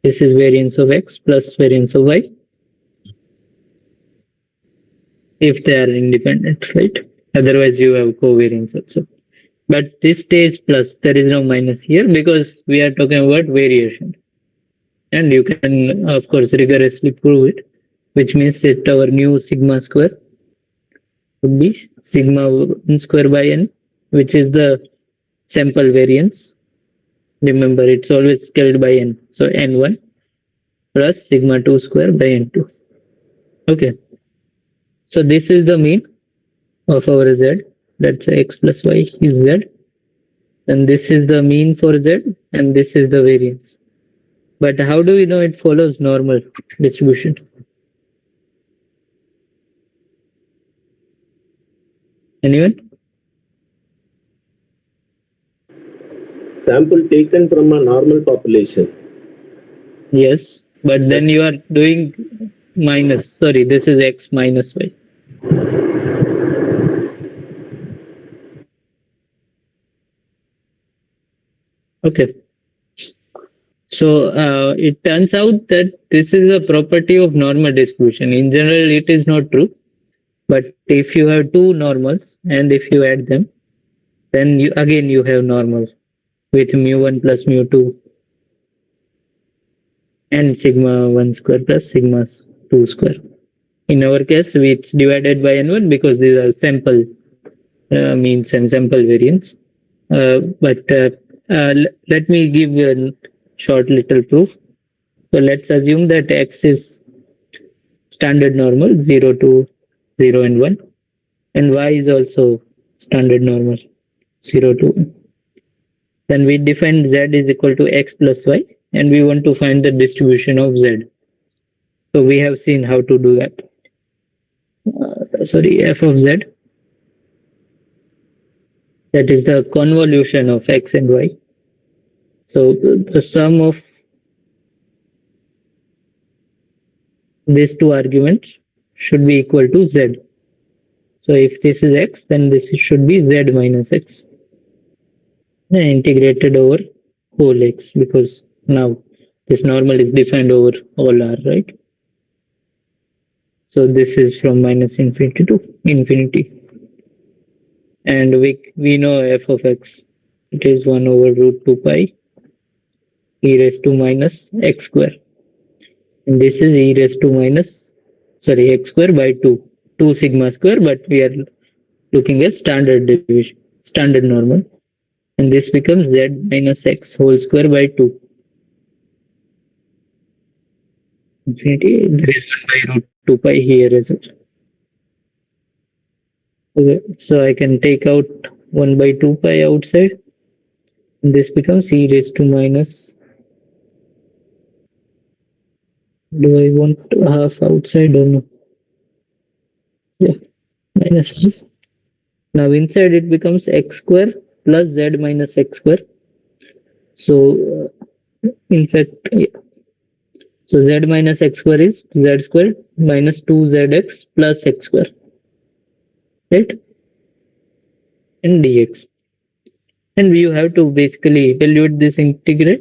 This is variance of x plus variance of y, if they are independent, right? Otherwise, you have covariance also. But this stays plus. There is no minus here because we are talking about variation. And you can, of course, rigorously prove it, which means that our new sigma square would be sigma 1 square by n, which is the sample variance. Remember, it's always scaled by n. So n1 plus sigma 2 square by n2. Okay. So this is the mean of our z. That's x plus y is z. And this is the mean for z, and this is the variance. But how do we know it follows normal distribution? Anyone? Sample taken from a normal population. Yes, but then you are doing minus. Sorry, this is x minus y. Okay. So it turns out that this is a property of normal distribution. In general, it is not true. But if you have two normals and if you add them, then you have normal with mu1 plus mu2 and sigma 1 square plus sigma 2 square. In our case, it's divided by n1 because these are sample means and sample variance. Let me give you a short little proof. So let's assume that x is standard normal 0 to 0 and 1, and y is also standard normal 0 to 1. Then we define z is equal to x plus y, and we want to find the distribution of z. So we have seen how to do that. F of z, that is the convolution of x and y. So the sum of these two arguments should be equal to z. So if this is x, then this should be z minus x. Then integrated over whole x, because now this normal is defined over all r, right? So this is from minus infinity to infinity. And we know f of x, it is 1 over root 2 pi e raised to minus x square. And this is e raised to minus, x square by 2 sigma square, but we are looking at standard division, standard normal. And this becomes z minus x whole square by 2. Infinity, there is 1 by root 2 pi here as well. Okay, so I can take out 1 by 2 pi outside. And this becomes e raised to minus. Do I want half outside or no? Yeah, minus half. Now inside it becomes x square plus z minus x square. So in fact, yeah. So z minus x square is z square minus 2zx plus x square, right? And dx. And you have to basically evaluate this integral,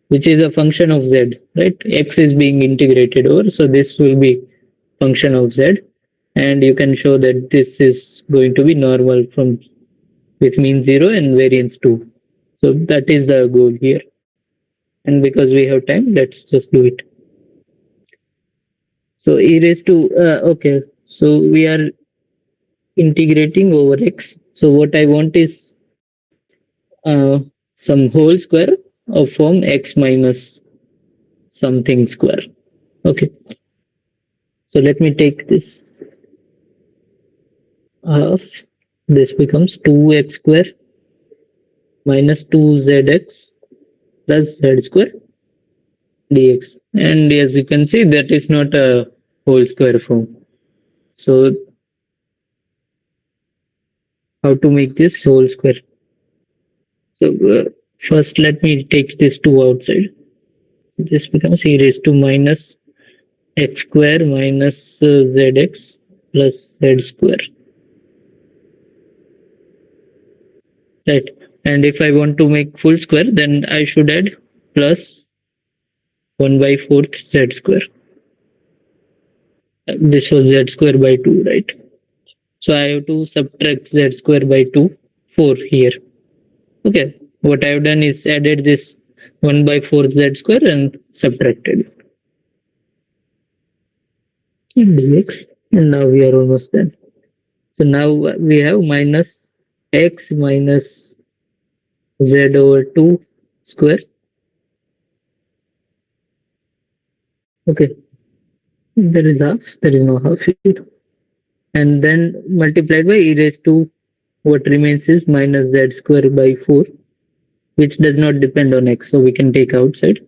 which is a function of z, right? X is being integrated over, so this will be function of z. And you can show that this is going to be normal from with mean 0 and variance 2. So that is the goal here. And because we have time, let's just do it. So e raised to, okay, so we are integrating over x. So what I want is some whole square of form x minus something square. Okay. So let me take this half. This becomes 2x square minus 2zx plus z square dx. And as you can see, that is not a whole square form. So how to make this whole square? So first let me take this 2 outside. This becomes e raised to minus x square minus zx plus z square. Right. And if I want to make full square, then I should add plus 1 by 4th z square. This was z square by 2, right? So I have to subtract z square by 2, 4 here. Okay. What I have done is added this 1 by 4 z square and subtracted it. Dx. And now we are almost done. So now we have minus x minus z over 2 square. Okay. There is half. There is no half here. And then multiplied by e raised to what remains is minus z square by 4, which does not depend on x. So we can take outside.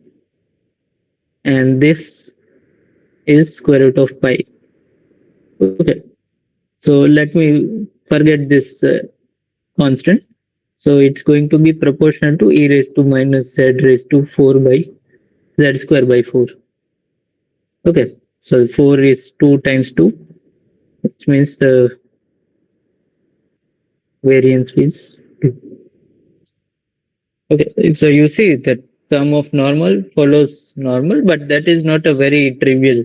And this is square root of pi. Okay. So let me forget this constant. So it's going to be proportional to e raised to minus z raised to 4 by z square by 4. Okay. So 4 is 2 times 2, which means the variance is 2. Okay. So you see that sum of normal follows normal, but that is not a very trivial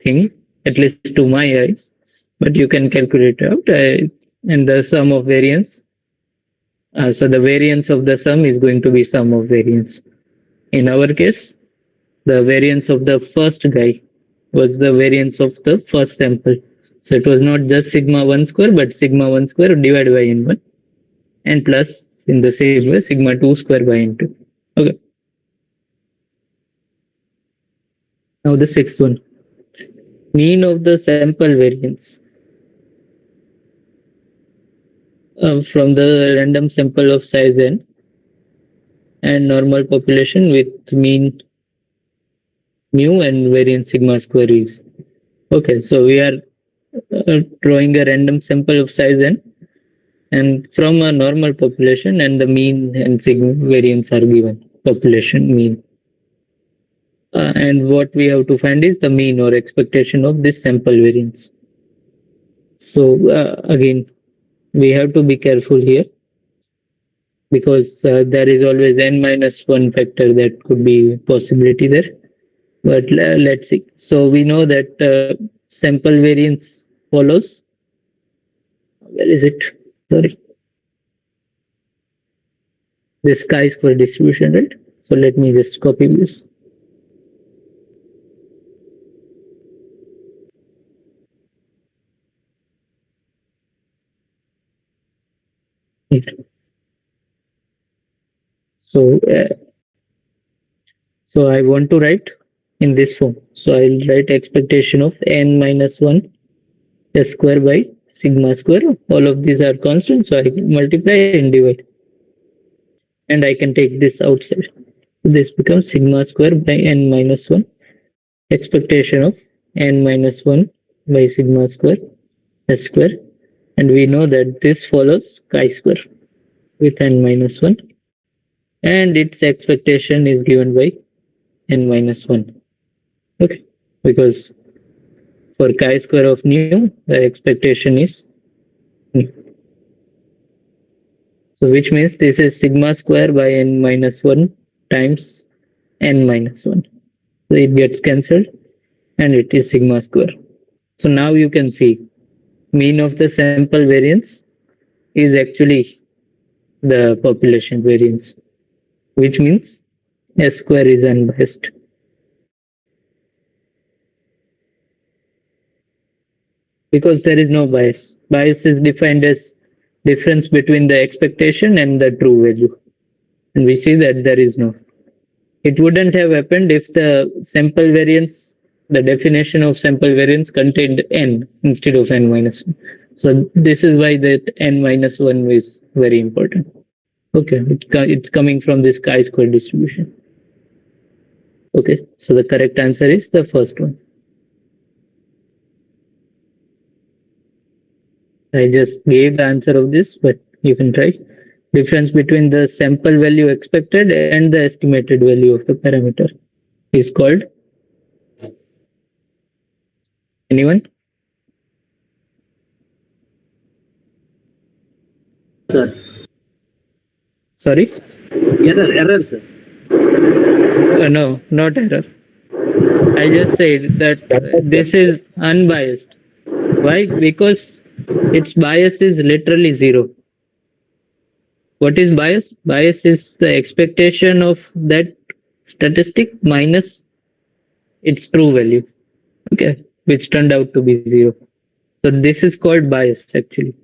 thing, at least to my eye. But you can calculate out. And the sum of variance. So the variance of the sum is going to be sum of variance. In our case, the variance of the first guy was the variance of the first sample. So it was not just sigma 1 square, but sigma 1 square divided by n1 and plus in the same way sigma 2 square by n2. Okay. Now the sixth one. Mean of the sample variance. From the random sample of size n and normal population with mean mu and variance sigma square is. Okay, so we are drawing a random sample of size n and from a normal population, and the mean and sigma variance are given, population mean. And what we have to find is the mean or expectation of this sample variance. So again, we have to be careful here because there is always n minus 1 factor that could be possibility there. But let's see. So we know that sample variance follows. Where is it? Sorry. This chi-square distribution, right? So let me just copy this. So I want to write in this form. So I'll write expectation of n minus 1 s square by sigma square. All of these are constant, so I multiply and divide. And I can take this outside. This becomes sigma square by n minus 1. Expectation of n minus 1 by sigma square s square. And we know that this follows chi-square with n minus 1. And its expectation is given by n minus 1. Okay, because for chi-square of nu, the expectation is nu. So which means this is sigma square by n minus 1 times n minus 1. So it gets cancelled and it is sigma square. So now you can see mean of the sample variance is actually the population variance, which means s square is unbiased. Because there is no bias. Bias is defined as difference between the expectation and the true value. And we see that there is no. It wouldn't have happened if the sample variance, the definition of sample variance contained n instead of n minus 1. So this is why that n minus 1 is very important. Okay, it's coming from this chi-square distribution. Okay, so the correct answer is the first one. I just gave the answer of this, but you can try. Difference between the sample value expected and the estimated value of the parameter is called. Anyone? Sir. Sorry? Error, sir. No, not error. I just said that this is unbiased. Why? Because its bias is literally 0. What is bias? Bias is the expectation of that statistic minus its true value, okay, which turned out to be 0. So this is called bias actually.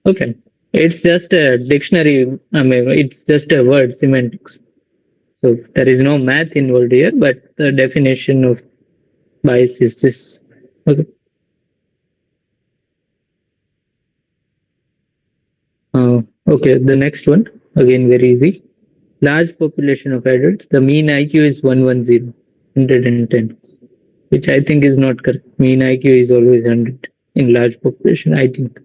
Okay, it's just a dictionary. I mean, it's just a word, semantics. So there is no math involved here, but the definition of bias is this. Okay. Okay, the next one, again very easy. Large population of adults, the mean IQ is 110, 110, which I think is not correct. Mean IQ is always 100 in large population, I think.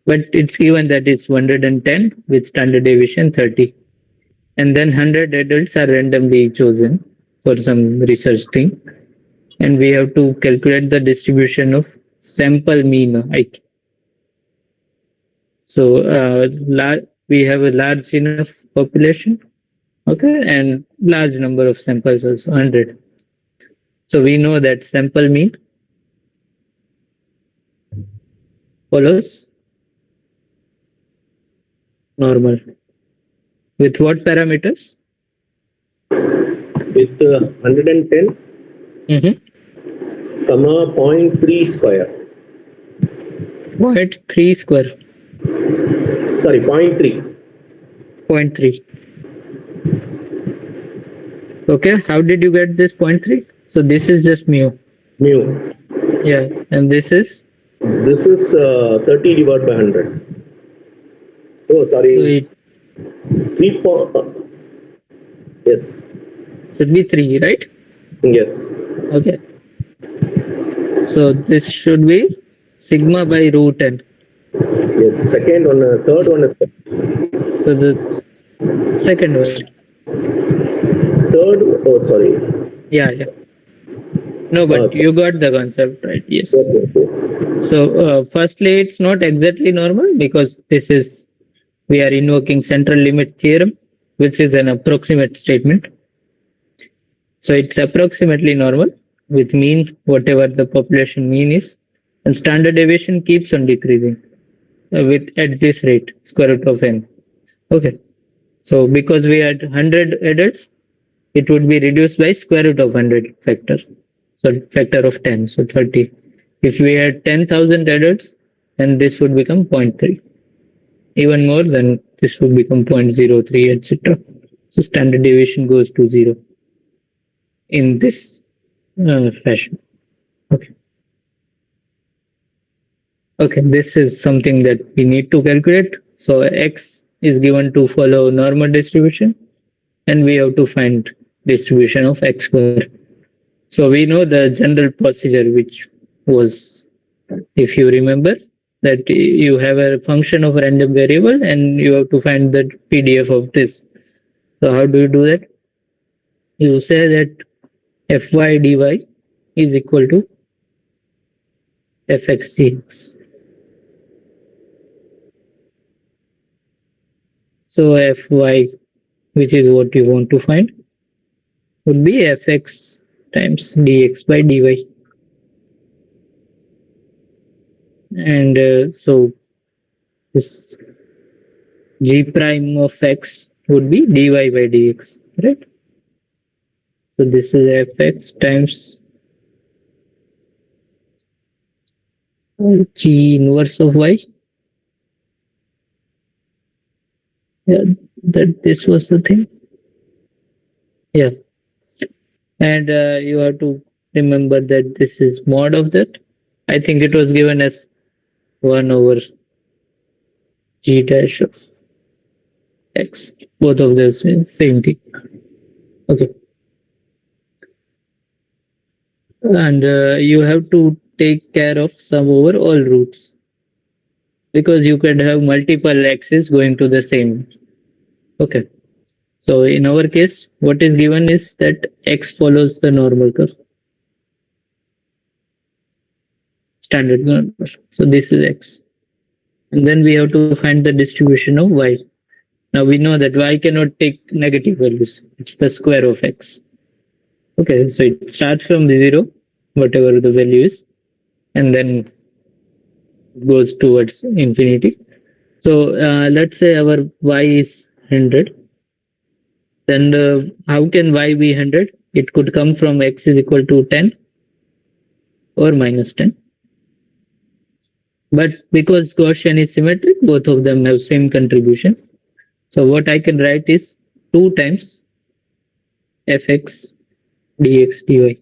But it's given that it's 110 with standard deviation 30. And then 100 adults are randomly chosen for some research thing. And we have to calculate the distribution of sample mean IQ. So we have a large enough population, okay, and large number of samples also, 100. So we know that sample mean follows normal. With what parameters? With 110, comma 0.3 square. 0.3 square. Sorry, 0.3. 0.3. Okay, how did you get this 0.3? So this is just mu. Mu. Yeah, and this is? This is 30 divided by 100. Oh, So sorry. it 3. Yes. should be 3, right? Yes. Okay. So this should be sigma by root n. Yes. Second one, third one is. So the second one. Third, oh, sorry. Yeah. No, but you got the concept, right? Yes. Yes. So firstly, it's not exactly normal because we are invoking central limit theorem, which is an approximate statement. So it's approximately normal with mean, whatever the population mean is, and standard deviation keeps on decreasing at this rate, square root of n. Okay. So because we had 100 adults, it would be reduced by square root of 100 factor. So factor of 10, so 30. If we had 10,000 adults, then this would become 0.3. Even more, then this would become 0.03, etc. So standard deviation goes to 0 in this fashion. Okay. Okay, this is something that we need to calculate. So x is given to follow normal distribution, and we have to find distribution of x square. So we know the general procedure, which was, if you remember, that you have a function of a random variable and you have to find the PDF of this. So how do you do that? You say that fy dy is equal to fx dx. So fy, which is what you want to find, would be fx times dx by dy. And so this g prime of x would be dy by dx, right? So this is fx times g inverse of y. Yeah, that this was the thing. Yeah, and you have to remember that this is mod of that. I think it was given as 1 over g dash of x. Both of those mean same thing. Okay. And you have to take care of sum over all roots, because you could have multiple x's going to the same. Okay. So in our case, what is given is that x follows the normal curve. Standard number. So this is x. And then we have to find the distribution of y. Now we know that y cannot take negative values. It's the square of x. Okay, so it starts from 0, whatever the value is, and then goes towards infinity. So let's say our y is 100. Then how can y be 100? It could come from x is equal to 10 or minus 10. But because Gaussian is symmetric, both of them have same contribution. So what I can write is 2 times fx dx dy.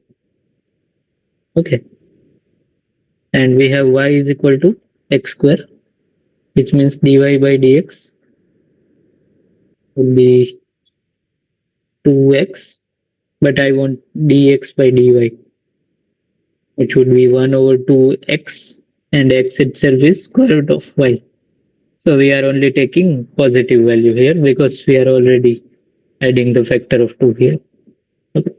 Okay. And we have y is equal to x square, which means dy by dx would be 2x, but I want dx by dy, which would be 1 over 2x, and x itself is square root of y. So we are only taking positive value here because we are already adding the factor of 2 here. Okay.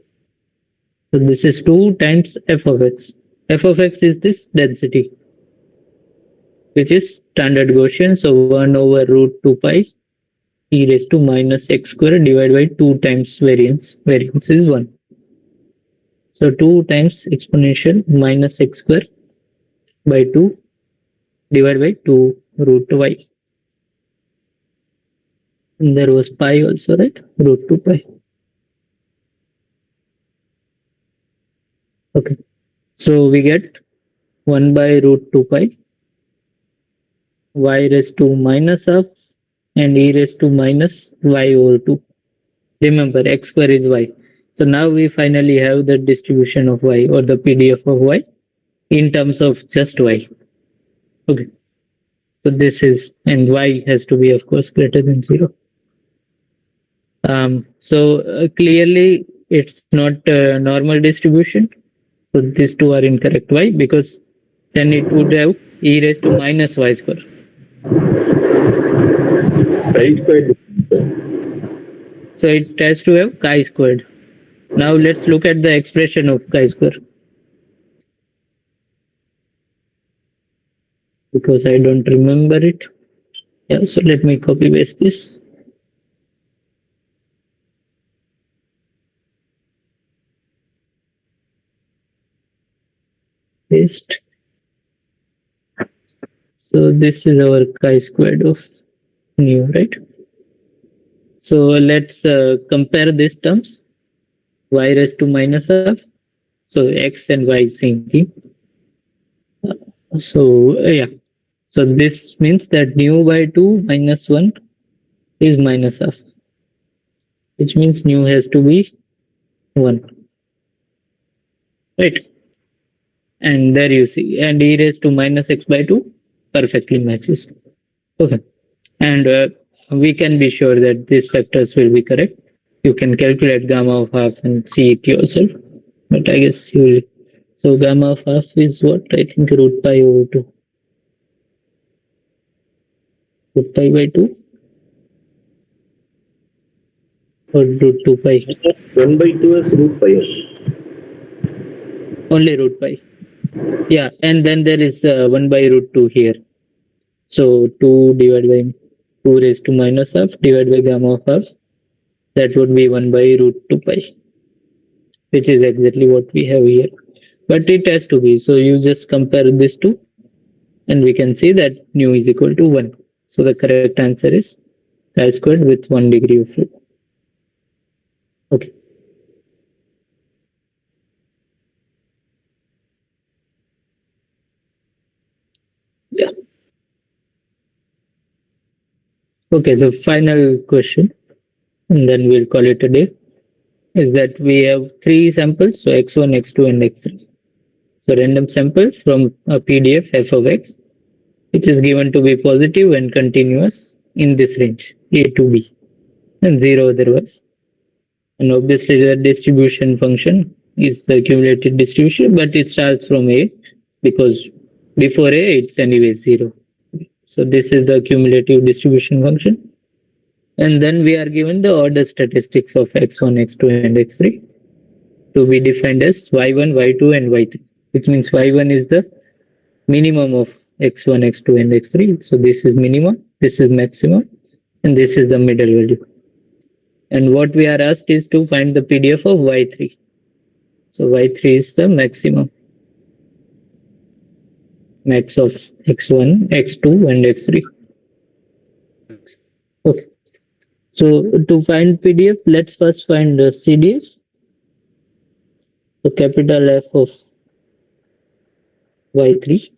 So this is 2 times f of x. F of x is this density, which is standard Gaussian. So 1 over root 2 pi e raised to minus x square divided by 2 times variance. Variance is 1. So 2 times exponential minus x square by 2 divided by 2 root y. And there was pi also, right? Root 2 pi. Okay. So we get 1 by root 2 pi y raised to minus half and e raised to minus y over 2. Remember, x square is y. So now we finally have the distribution of y, or the PDF of y, in terms of just y. Okay. So this is, and y has to be, of course, greater than 0. So clearly it's not a normal distribution. So these two are incorrect. Why? Because then it would have e raised to minus y square. Psi squared. So it has to have chi squared. Now let's look at the expression of chi square. Because I don't remember it. Yeah, so let me copy paste this. Paste. So this is our chi squared of nu, right? So let's compare these terms. Y raised to minus half. So x and y same thing. Yeah. So this means that nu by 2 minus 1 is minus half, which means nu has to be 1. Right? And there you see, and e raised to minus x by 2 perfectly matches. Okay. And we can be sure that these factors will be correct. You can calculate gamma of half and see it yourself. But I guess you will. So gamma of half is what? I think root pi over 2. Root pi by 2? Or root 2 pi? 1 by 2 is root pi. Only root pi. Yeah, and then there is 1 by root 2 here. So 2 divided by 2 raised to minus half divided by gamma of half. That would be 1 by root 2 pi, which is exactly what we have here. But it has to be. So you just compare these two, and we can see that nu is equal to 1. So the correct answer is chi squared with 1 degree of freedom. Okay. Yeah. Okay, the final question, and then we'll call it a day. is that we have three samples, so x1, x2, and x3. So random sample from a PDF f of x, which is given to be positive and continuous in this range a to b, and 0 otherwise. And obviously the distribution function is the cumulative distribution, but it starts from a because before a it's anyway 0. So this is the cumulative distribution function. And then we are given the order statistics of x1, x2, and x3 to be defined as y1, y2, and y3, which means y1 is the minimum of x1, x2, and x3. So this is minimum, this is maximum, and this is the middle value. And what we are asked is to find the PDF of y3. So y3 is the maximum. Max of x1, x2, and x3. Okay. So to find PDF, let's first find the CDF. So capital F of y3.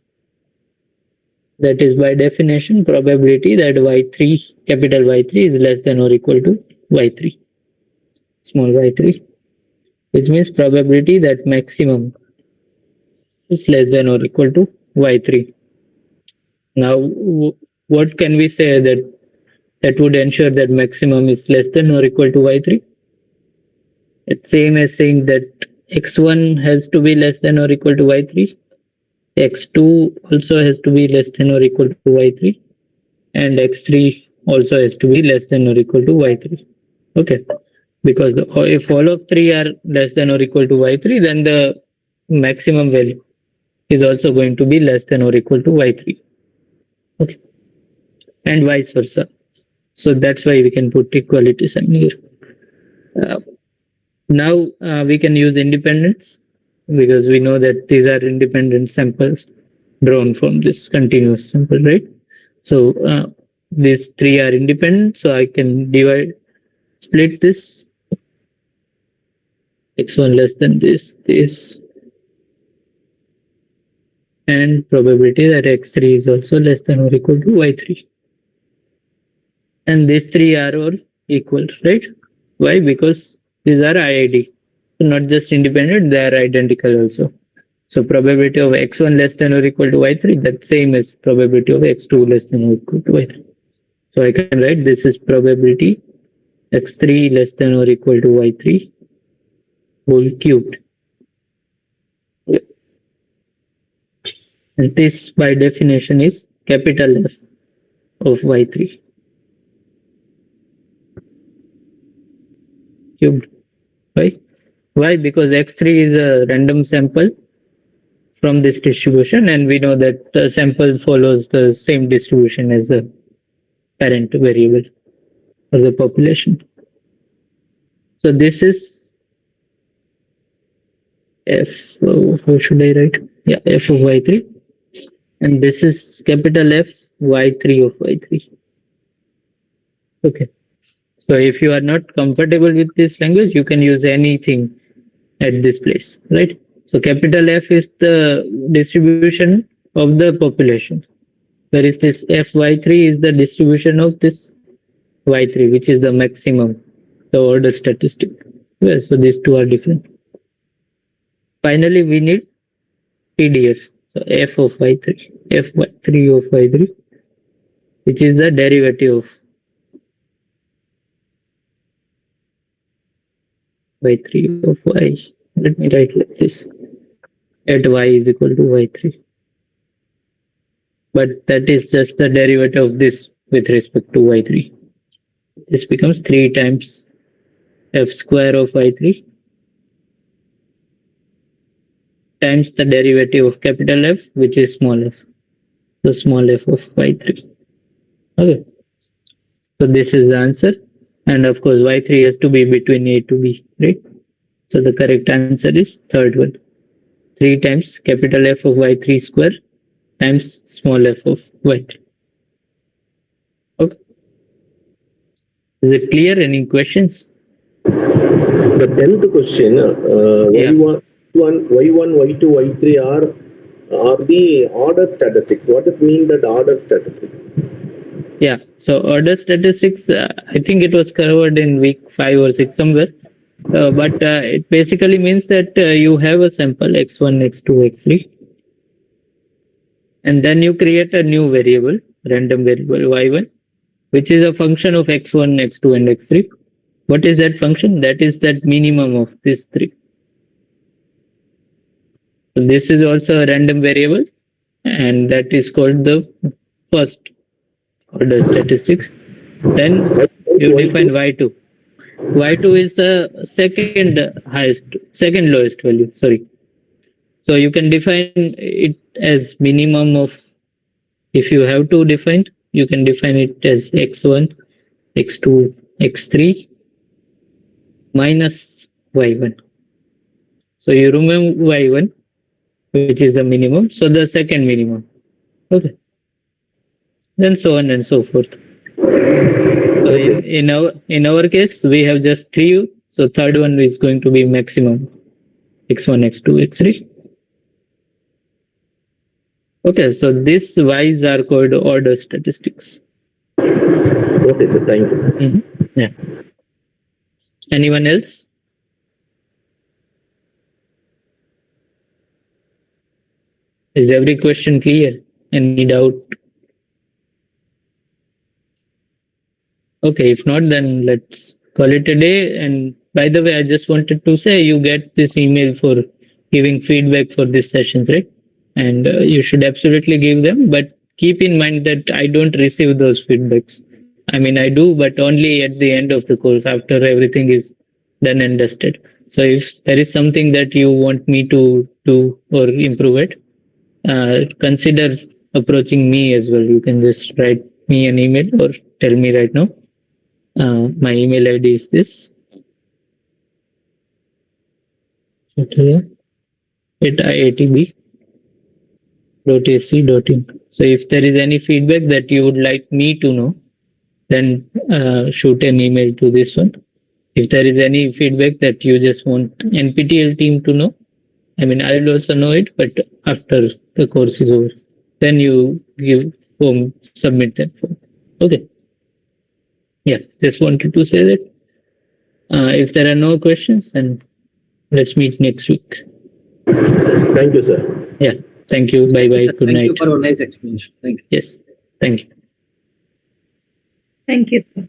That is by definition probability that y3, capital Y3 is less than or equal to y3, small y3, which means probability that maximum is less than or equal to y3. Now, what can we say that would ensure that maximum is less than or equal to y3? It's same as saying that x1 has to be less than or equal to y3, x2 also has to be less than or equal to y3, and x3 also has to be less than or equal to y3. Okay, because if all of three are less than or equal to y3, then the maximum value is also going to be less than or equal to y3. Okay, and vice versa. So that's why we can put equality sign here. Now we can use independence because we know that these are independent samples drawn from this continuous sample, right? So these three are independent, so I can split this x1 less than this, and probability that x3 is also less than or equal to y3. And these three are all equal, right? Why? Because these are IID. So not just independent, they are identical also. So probability of x1 less than or equal to y3, that's same as probability of x2 less than or equal to y3. So I can write this is probability x3 less than or equal to y3 whole cubed. And this by definition is capital F of y3 cubed. Why? Because x3 is a random sample from this distribution, and we know that the sample follows the same distribution as the parent variable or the population. So this is F, how should I write? Yeah, F of y3. And this is capital F y3 of y3. Okay. So if you are not comfortable with this language, you can use anything at this place, right? So capital F is the distribution of the population, whereas this Fy3 is the distribution of this y3, which is the maximum, the order statistic. Okay, so these two are different. Finally, we need PDF. So F of y3, Fy3 of y3, which is the derivative of y3 of y. Let me write like this. At y is equal to y3. But that is just the derivative of this with respect to y3. This becomes 3 times f square of y3 times the derivative of capital F, which is small f. So small f of y3. Okay. So this is the answer. And of course, y3 has to be between a to b, right? So the correct answer is third one. 3 times capital F of y3 square times small f of y3. Okay. Is it clear? Any questions? The 10th question, y1, y2, y3 are the order statistics. What does mean that order statistics? Yeah, so order statistics, I think it was covered in week 5 or 6 somewhere. But it basically means that you have a sample x1, x2, x3, and then you create a new variable, random variable y1, which is a function of x1, x2, and x3. What is that function? That is that minimum of these three. So this is also a random variable, and that is called the first order statistics. Then you define y2. Y2 is the second lowest value. Sorry. So you can define it as minimum of, if you have to define, you can define it as x1, x2, x3 minus y1. So you remove y1, which is the minimum. So the second minimum. Okay. Then so on and so forth. So in our case, we have just three. So third one is going to be maximum x1, x2, x3. Okay, so these y's are called order statistics. Okay, sir. Thank you. Yeah. Anyone else? Is every question clear? Any doubt? Okay, if not, then let's call it a day. And by the way, I just wanted to say you get this email for giving feedback for these sessions, right? And you should absolutely give them, but keep in mind that I don't receive those feedbacks. I mean, I do, but only at the end of the course after everything is done and dusted. So if there is something that you want me to do or improve it, consider approaching me as well. You can just write me an email or tell me right now. My email ID is this. At iitb.ac.in. So if there is any feedback that you would like me to know, then shoot an email to this one. If there is any feedback that you just want NPTEL team to know, I mean, I will also know it, but after the course is over, then you submit that form. Okay. Yeah, just wanted to say that. If there are no questions, then let's meet next week. Thank you, sir. Yeah, thank you. Bye bye. Good Thank night. you for a nice explanation. Thank you. Yes, thank you. Thank you, sir.